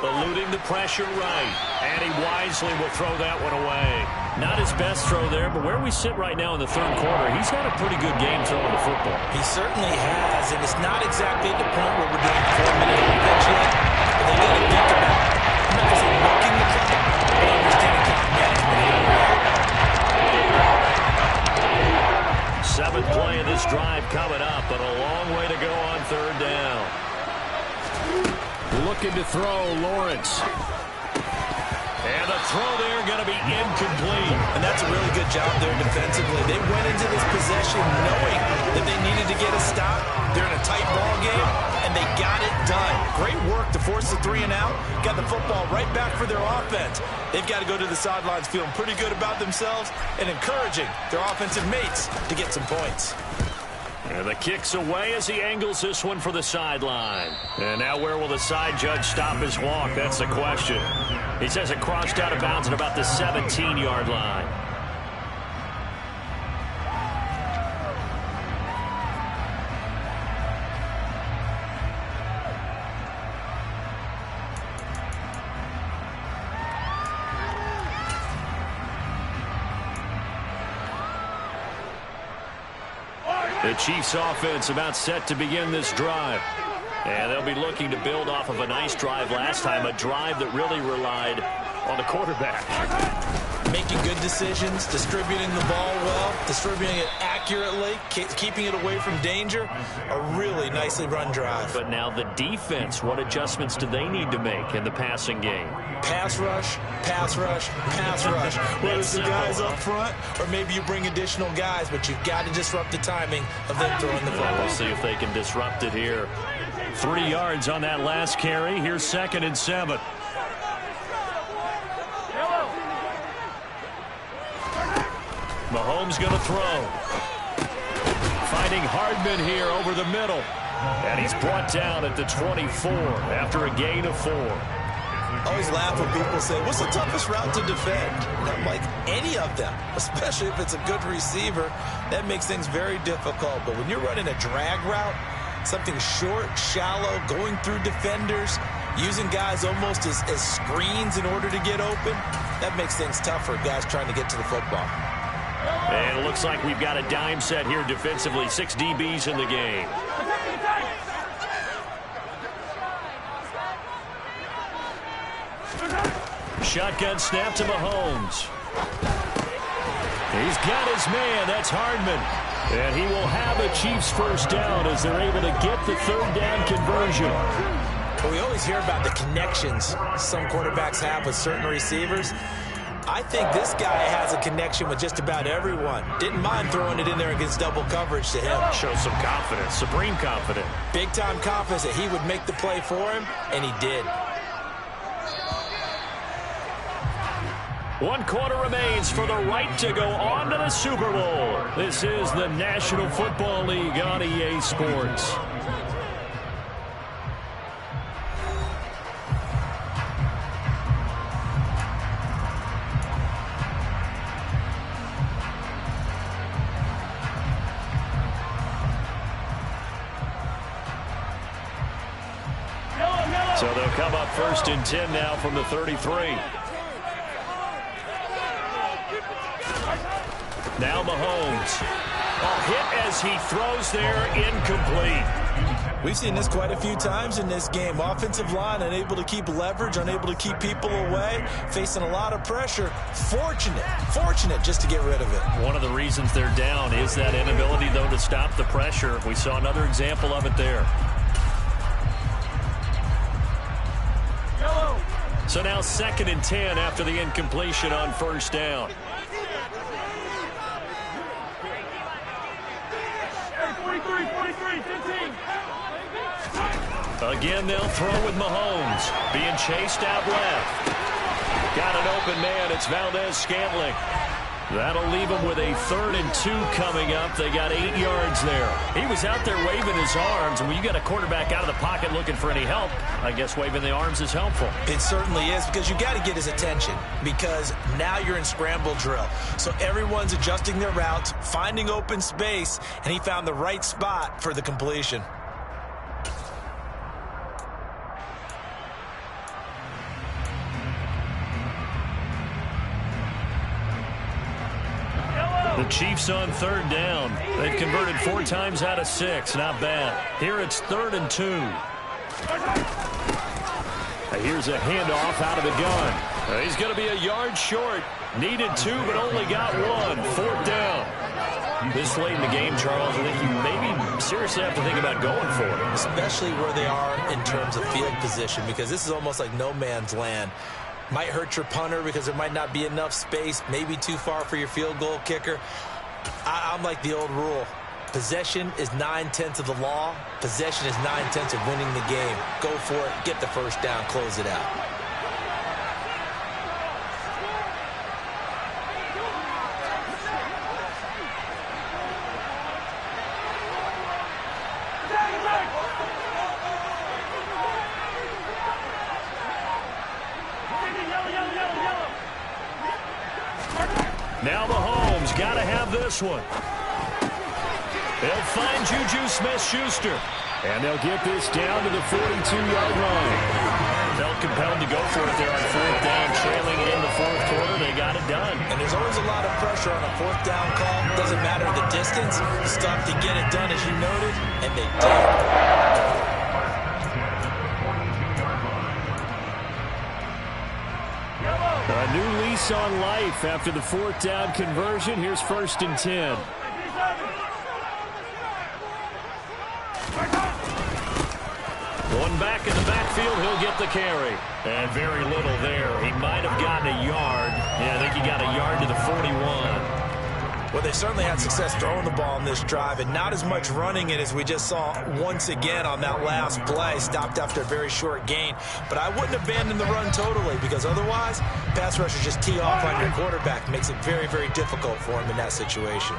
Eluding the pressure right. And he wisely will throw that one away. Not his best throw there, but where we sit right now in the 3rd quarter, he's had a pretty good game throwing the football. He certainly has, and it's not exactly at the point where we're doing 4-minute offense yet, but they got to think about it. I'm not going to say milking the clock, but understanding clock management. 7th play of this drive coming up, but a long way to go on 3rd down. Looking to throw, Lawrence. And the throw there going to be incomplete. And that's a really good job there defensively. They went into this possession knowing that they needed to get a stop. They're in a tight ball game, and they got it done. Great work to force the 3 and out. Got the football right back for their offense. They've got to go to the sidelines feeling pretty good about themselves and encouraging their offensive mates to get some points. And the kick's away as he angles this one for the sideline. And now where will the side judge stop his walk? That's the question. He says it crossed out of bounds at about the 17-yard line. The Chiefs offense about set to begin this drive. And they'll be looking to build off of a nice drive last time, a drive that really relied on the quarterback. Making good decisions, distributing the ball well, distributing it accurately, keeping it away from danger. A really nicely run drive. But now the defense, what adjustments do they need to make in the passing game? Pass rush, pass rush, pass rush. Whether it's the guys up front or maybe you bring additional guys, but you've got to disrupt the timing of them throwing the football. We'll see if they can disrupt it here. 3 yards on that last carry. Here's 2nd and 7. Mahomes going to throw. Finding Hardman here over the middle. And he's brought down at the 24 after a gain of 4. I always laugh when people say, what's the toughest route to defend? And I'm like, any of them, especially if it's a good receiver. That makes things very difficult. But when you're running a drag route, something short, shallow, going through defenders, using guys almost as screens in order to get open, that makes things tough for guys trying to get to the football. And it looks like we've got a dime set here defensively. 6 DBs in the game. Shotgun snap to Mahomes. He's got his man. That's Hardman. And he will have a Chiefs first down as they're able to get the 3rd down conversion. We always hear about the connections some quarterbacks have with certain receivers. I think this guy has a connection with just about everyone. Didn't mind throwing it in there against double coverage to him. Shows some confidence, supreme confidence. Big-time confidence that he would make the play for him, and he did. 1 quarter remains for the right to go on to the Super Bowl. This is the National Football League on EA Sports. So they'll come up 1st and 10 now from the 33. Now Mahomes. A hit as he throws there, incomplete. We've seen this quite a few times in this game. Offensive line unable to keep leverage, unable to keep people away, facing a lot of pressure. Fortunate just to get rid of it. One of the reasons they're down is that inability, though, to stop the pressure. We saw another example of it there. So now 2nd and 10 after the incompletion on 1st down. Again, they'll throw with Mahomes. Being chased out left. Got an open man. It's Valdez-Scantling. That'll leave them with a 3rd and 2 coming up. They got 8 yards there. He was out there waving his arms, and when you got a quarterback out of the pocket looking for any help, I guess waving the arms is helpful. It certainly is, because you got to get his attention, because now you're in scramble drill. So everyone's adjusting their routes, finding open space, and he found the right spot for the completion. The Chiefs on 3rd down. They've converted 4 times out of 6. Not bad. Here it's 3rd and 2. Here's a handoff out of the gun. He's going to be a yard short. Needed 2, but only got 1. 4th down. This late in the game, Charles, I think you maybe seriously have to think about going for it. Especially where they are in terms of field position, because this is almost like no man's land. Might hurt your punter because there might not be enough space, maybe too far for your field goal kicker. I'm like the old rule. Possession is 9/10 of the law. Possession is 9/10 of winning the game. Go for it, get the first down, close it out. Now Mahomes got to have this one. They'll find Juju Smith-Schuster. And they'll get this down to the 42-yard line. Felt compelled to go for it there on 4th down, trailing in the 4th quarter. They got it done. And there's always a lot of pressure on a 4th down call. Doesn't matter the distance. Stuff to get it done, as you noted, and they did. A new lease on life after the 4th down conversion. Here's 1st and 10. Going back in the backfield, he'll get the carry. And very little there. He might have gotten a yard. Yeah, I think he got a yard to the 41. Well, the they certainly had success throwing the ball in this drive and not as much running it as we just saw once again on that last play. Stopped after a very short gain. But I wouldn't abandon the run totally, because otherwise, pass rushers just tee off on your quarterback. Makes it very, very difficult for him in that situation.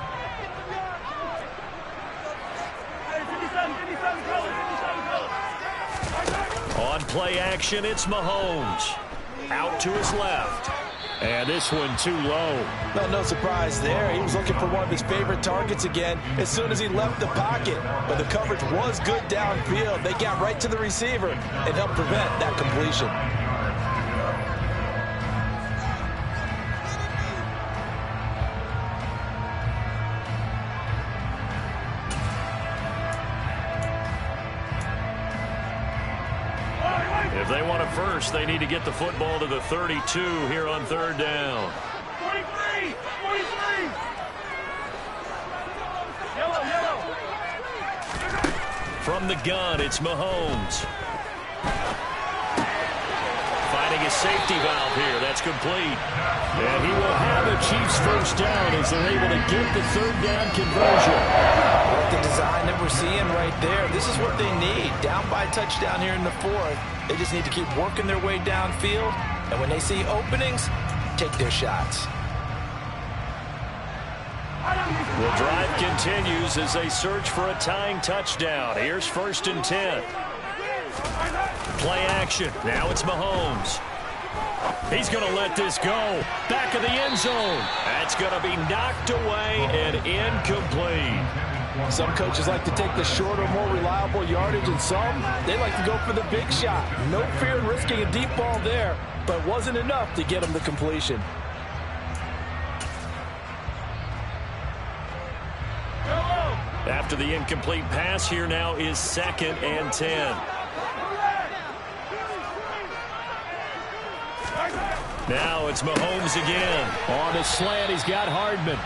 On play action, it's Mahomes. Out to his left. And this one too low. Well, no surprise there. He was looking for one of his favorite targets again as soon as he left the pocket. But the coverage was good downfield. They got right to the receiver and helped prevent that completion. If they want a first, they need to get the football to the 32 here on third down. 43! 43! Yellow! From the gun, it's Mahomes. Finding a safety valve here. That's complete. And he will have a Chiefs first down as they're able to get the third down conversion. Like the design that we're seeing right there. This is what they need. Down by a touchdown here in the fourth. They just need to keep working their way downfield. And when they see openings, take their shots. The drive continues as they search for a tying touchdown. Here's 1st and 10. Play action. Now it's Mahomes. He's going to let this go. Back of the end zone. That's going to be knocked away and incomplete. Some coaches like to take the shorter, more reliable yardage, and some, they like to go for the big shot. No fear in risking a deep ball there, but it wasn't enough to get him the completion. After the incomplete pass, here now is 2nd and 10. Now it's Mahomes again. On a slant, he's got Hardman.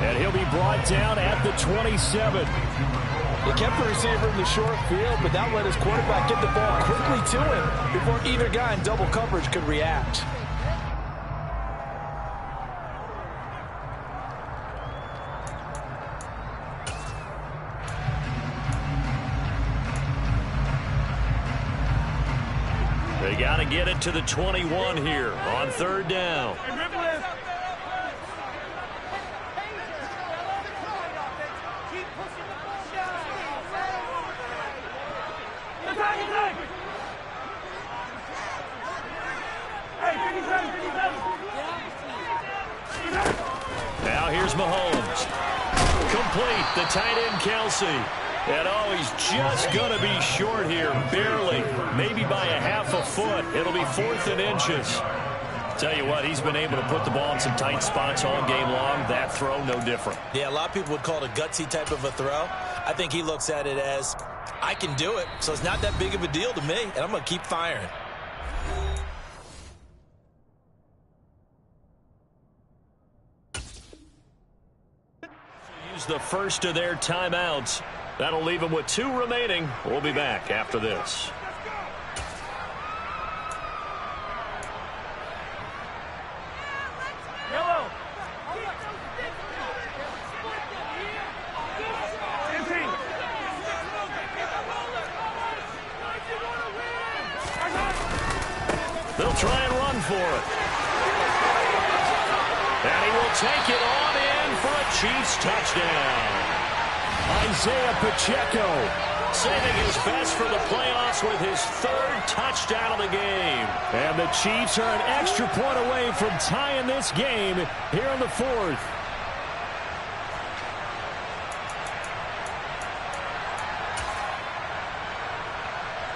And he'll be brought down at the 27. They kept the receiver in the short field, but that let his quarterback get the ball quickly to him before either guy in double coverage could react. They got to get it to the 21 here on third down. Now here's Mahomes. Complete, the tight end Kelsey. And oh, he's just going to be short here, barely, maybe by a half a foot. It'll be 4th and inches. Tell you what, he's been able to put the ball in some tight spots all game long. That throw, no different. Yeah, a lot of people would call it a gutsy type of a throw. I think he looks at it as, I can do it, so it's not that big of a deal to me, and I'm going to keep firing. Use the first of their timeouts. That'll leave them with 2 remaining. We'll be back after this. They'll try and run for it. And he will take it on in for a Chiefs touchdown. Isaiah Pacheco saving his best for the playoffs with his 3rd touchdown of the game. And the Chiefs are an extra point away from tying this game here in the 4th.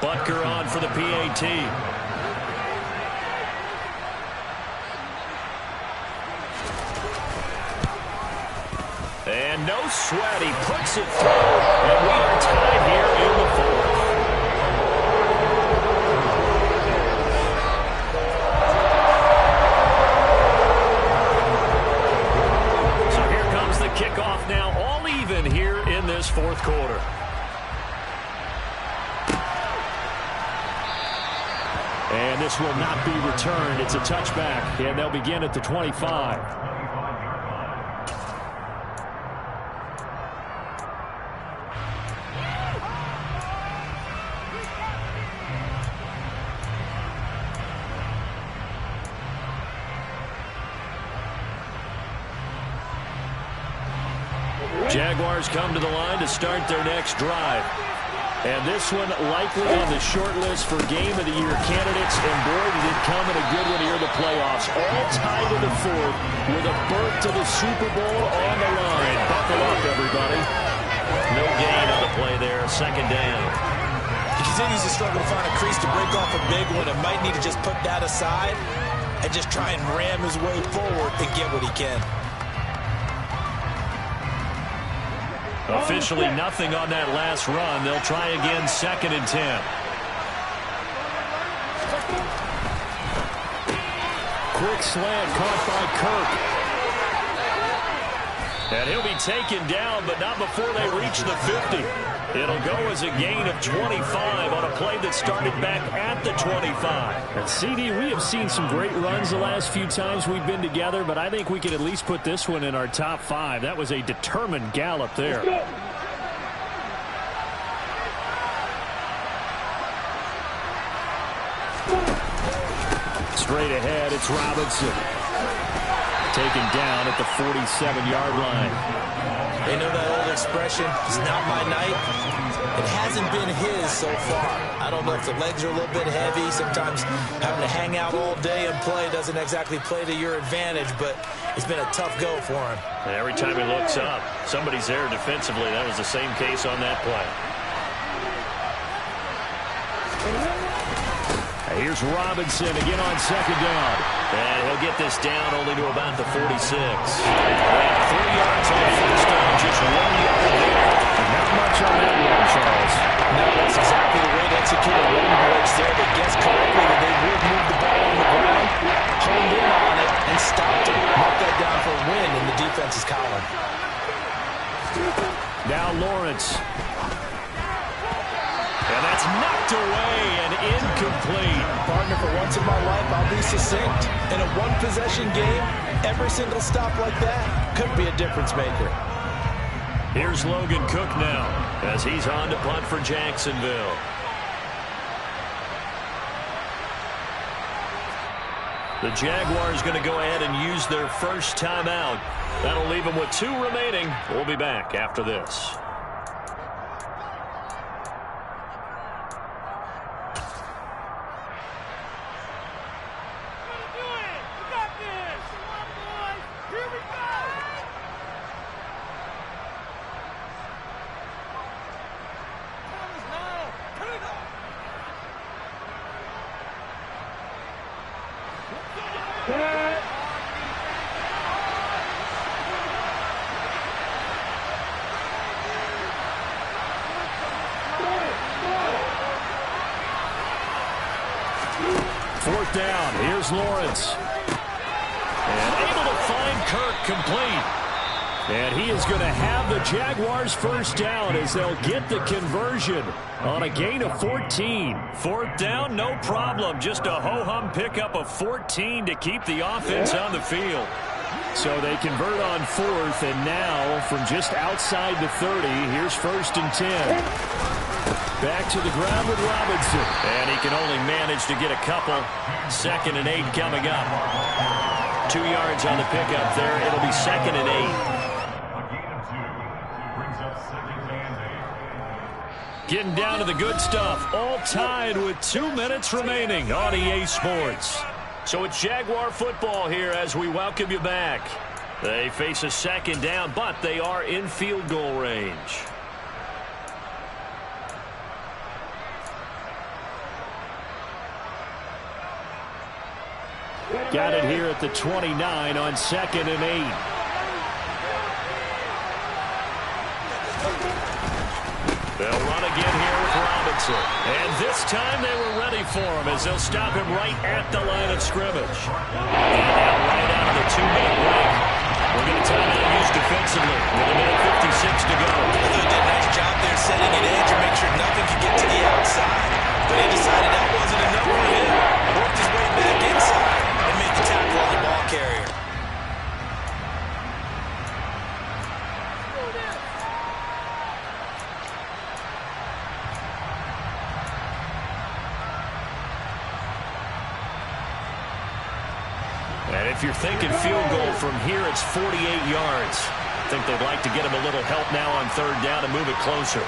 Butker on for the PAT. And no sweat, he puts it through, and we are tied here in the 4th. So here comes the kickoff now, all even here in this 4th quarter. And this will not be returned. It's a touchback, and they'll begin at the 25. Jaguars come to the line to start their next drive. And this one likely on the short list for Game of the Year candidates. And boy, did it come in a good one here in the playoffs. All tied in the fourth with a berth to the Super Bowl on the line. Buckle up, everybody. No gain on the play there. Second down. He continues to struggle to find a crease to break off a big one and might need to just put that aside and just try and ram his way forward and get what he can. Officially nothing on that last run. They'll try again, 2nd and 10. Quick slant caught by Kirk. And he'll be taken down, but not before they reach the 50. It'll go as a gain of 25 on a play that started back at the 25. And CD, we have seen some great runs the last few times we've been together, but I think we can at least put this one in our top 5. That was a determined gallop there. Straight ahead, it's Robinson. Taken down at the 47-yard line. They know that old expression, it's not my night. It hasn't been his so far. I don't know if the legs are a little bit heavy. Sometimes having to hang out all day and play doesn't exactly play to your advantage, but it's been a tough go for him. And every time he looks up, somebody's there defensively. That was the same case on that play. Here's Robinson again on 2nd down. And he'll get this down only to about the 46. And 3 yards on the first down, just 1 yard there. Not much on that one, Charles. No, that's exactly the way to execute a run blitz there. They guessed correctly that they would move the ball on the ground, honed in on it, and stopped it. Mark that down for a win in the defense's column. Now Lawrence. And that's knocked away and incomplete. Partner, for once in my life, I'll be succinct. In a one-possession game, every single stop like that could be a difference maker. Here's Logan Cook now as he's on to punt for Jacksonville. The Jaguars going to go ahead and use their first timeout. That'll leave them with 2 remaining. We'll be back after this. Fourth down. Here's Lawrence. And able to find Kirk complete. And he is going to have the Jaguars first down as they'll get the conversion on a gain of 14. 4th down, no problem. Just a ho-hum pickup of 14 to keep the offense on the field. So they convert on 4th, and now from just outside the 30, here's 1st and 10. Back to the ground with Robinson. And he can only manage to get a couple. 2nd and 8 coming up. 2 yards on the pickup there. It'll be 2nd and 8. Getting down to the good stuff. All tied with 2 minutes remaining on EA Sports. So it's Jaguar football here as we welcome you back. They face a 2nd down, but they are in field goal range. Got it here at the 29 on 2nd and 8. They'll run again here with Robinson. And this time they were ready for him as they'll stop him right at the line of scrimmage. And now right out of the 2-minute break. We're going to time out used defensively with a minute 56 to go. They did a nice job there setting an edge and make sure nothing could get to the outside. But he decided that wasn't enough for him. Worked his way back inside and made the tackle on the ball carrier. And if you're thinking field goal from here, it's 48 yards. think they'd like to get him a little help now on third down and move it closer.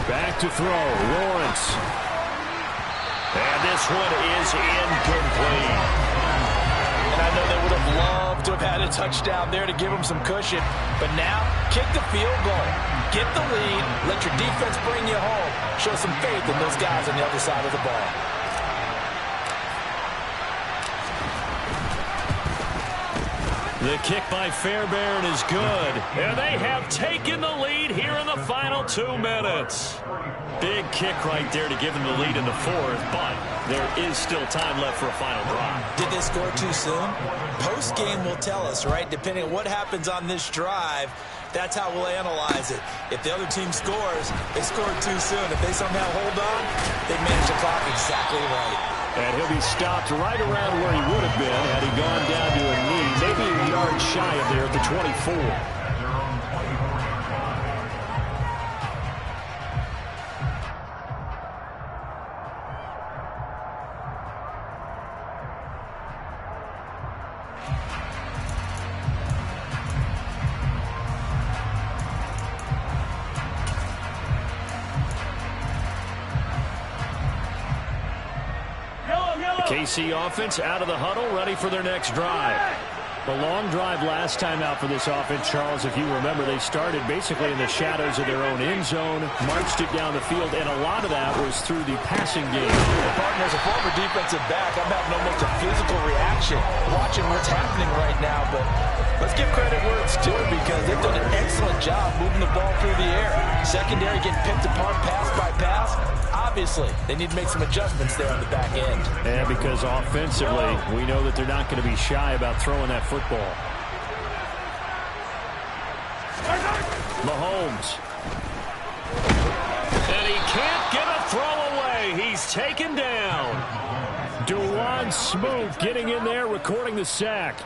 Back to throw, Lawrence. And this one is incomplete. And I know they would have loved to have had a touchdown there to give them some cushion. But now, kick the field goal. Get the lead. Let your defense bring you home. Show some faith in those guys on the other side of the ball. The kick by Fairbairn is good. And they have taken the lead here in the final 2 minutes. Big kick right there to give them the lead in the fourth, but there is still time left for a final drive. Did they score too soon? Post-game will tell us, right? Depending on what happens on this drive, that's how we'll analyze it. If the other team scores, they scored too soon. If they somehow hold on, they manage the clock exactly right. And he'll be stopped right around where he would have been had he gone down to a knee, maybe a yard shy of there at the 24. KC offense out of the huddle, ready for their next drive. The long drive last time out for this offense, Charles, if you remember, they started basically in the shadows of their own end zone, marched it down the field, and a lot of that was through the passing game. Partner, as a former defensive back, I'm having almost a physical reaction watching what's happening right now, but let's give credit where it's due because they've done an excellent job moving the ball through the air. Secondary getting picked apart pass by pass. Obviously, they need to make some adjustments there on the back end. And because offensively, we know that they're not going to be shy about throwing that football. Mahomes. And he can't get a throw away. He's taken down. Dewan Smoot getting in there, recording the sack.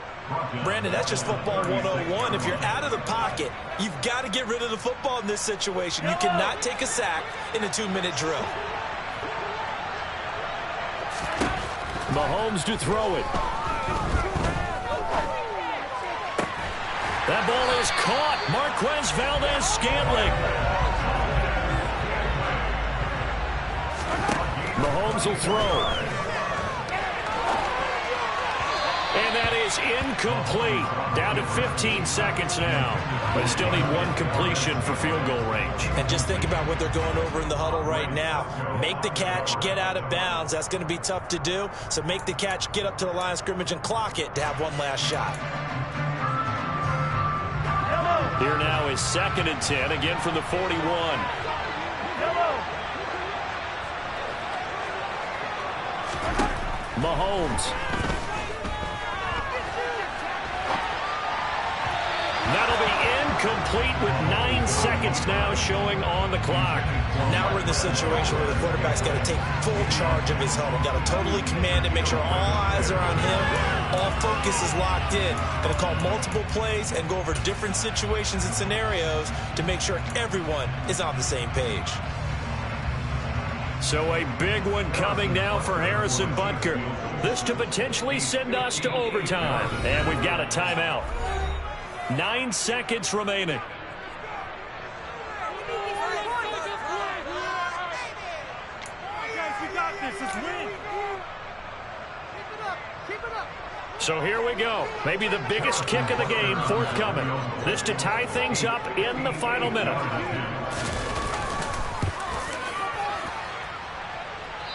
Brandon, that's just football 101. If you're out of the pocket, you've got to get rid of the football in this situation. You cannot take a sack in a 2-minute drill. Mahomes to throw it. That ball is caught. Marquez Valdez-Scantling. Mahomes will throw. And that is incomplete. Down to 15 seconds now. But still need one completion for field goal range. And just think about what they're going over in the huddle right now. Make the catch, get out of bounds. That's going to be tough to do. So make the catch, get up to the line of scrimmage, and clock it to have one last shot. Here now is 2nd and 10, again from the 41. Mahomes. That'll be incomplete with 9 seconds now showing on the clock. Now we're in the situation where the quarterback's got to take full charge of his huddle. Got to totally command it, make sure all eyes are on him. All focus is locked in. Going to call multiple plays and go over different situations and scenarios to make sure everyone is on the same page. So a big one coming now for Harrison Butker. This to potentially send us to overtime. And we've got a timeout. 9 seconds remaining. So here we go. Maybe the biggest kick of the game forthcoming. This to tie things up in the final minute.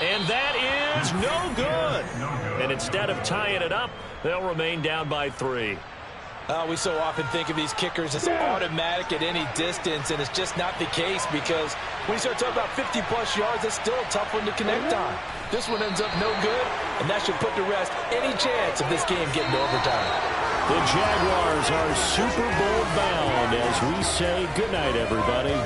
And that is no good. And instead of tying it up, they'll remain down by 3. We so often think of these kickers as automatic at any distance, and it's just not the case because when you start talking about 50-plus yards, that's still a tough one to connect on. This one ends up no good, and that should put to rest any chance of this game getting to overtime. The Jaguars are Super Bowl bound as we say goodnight, everybody.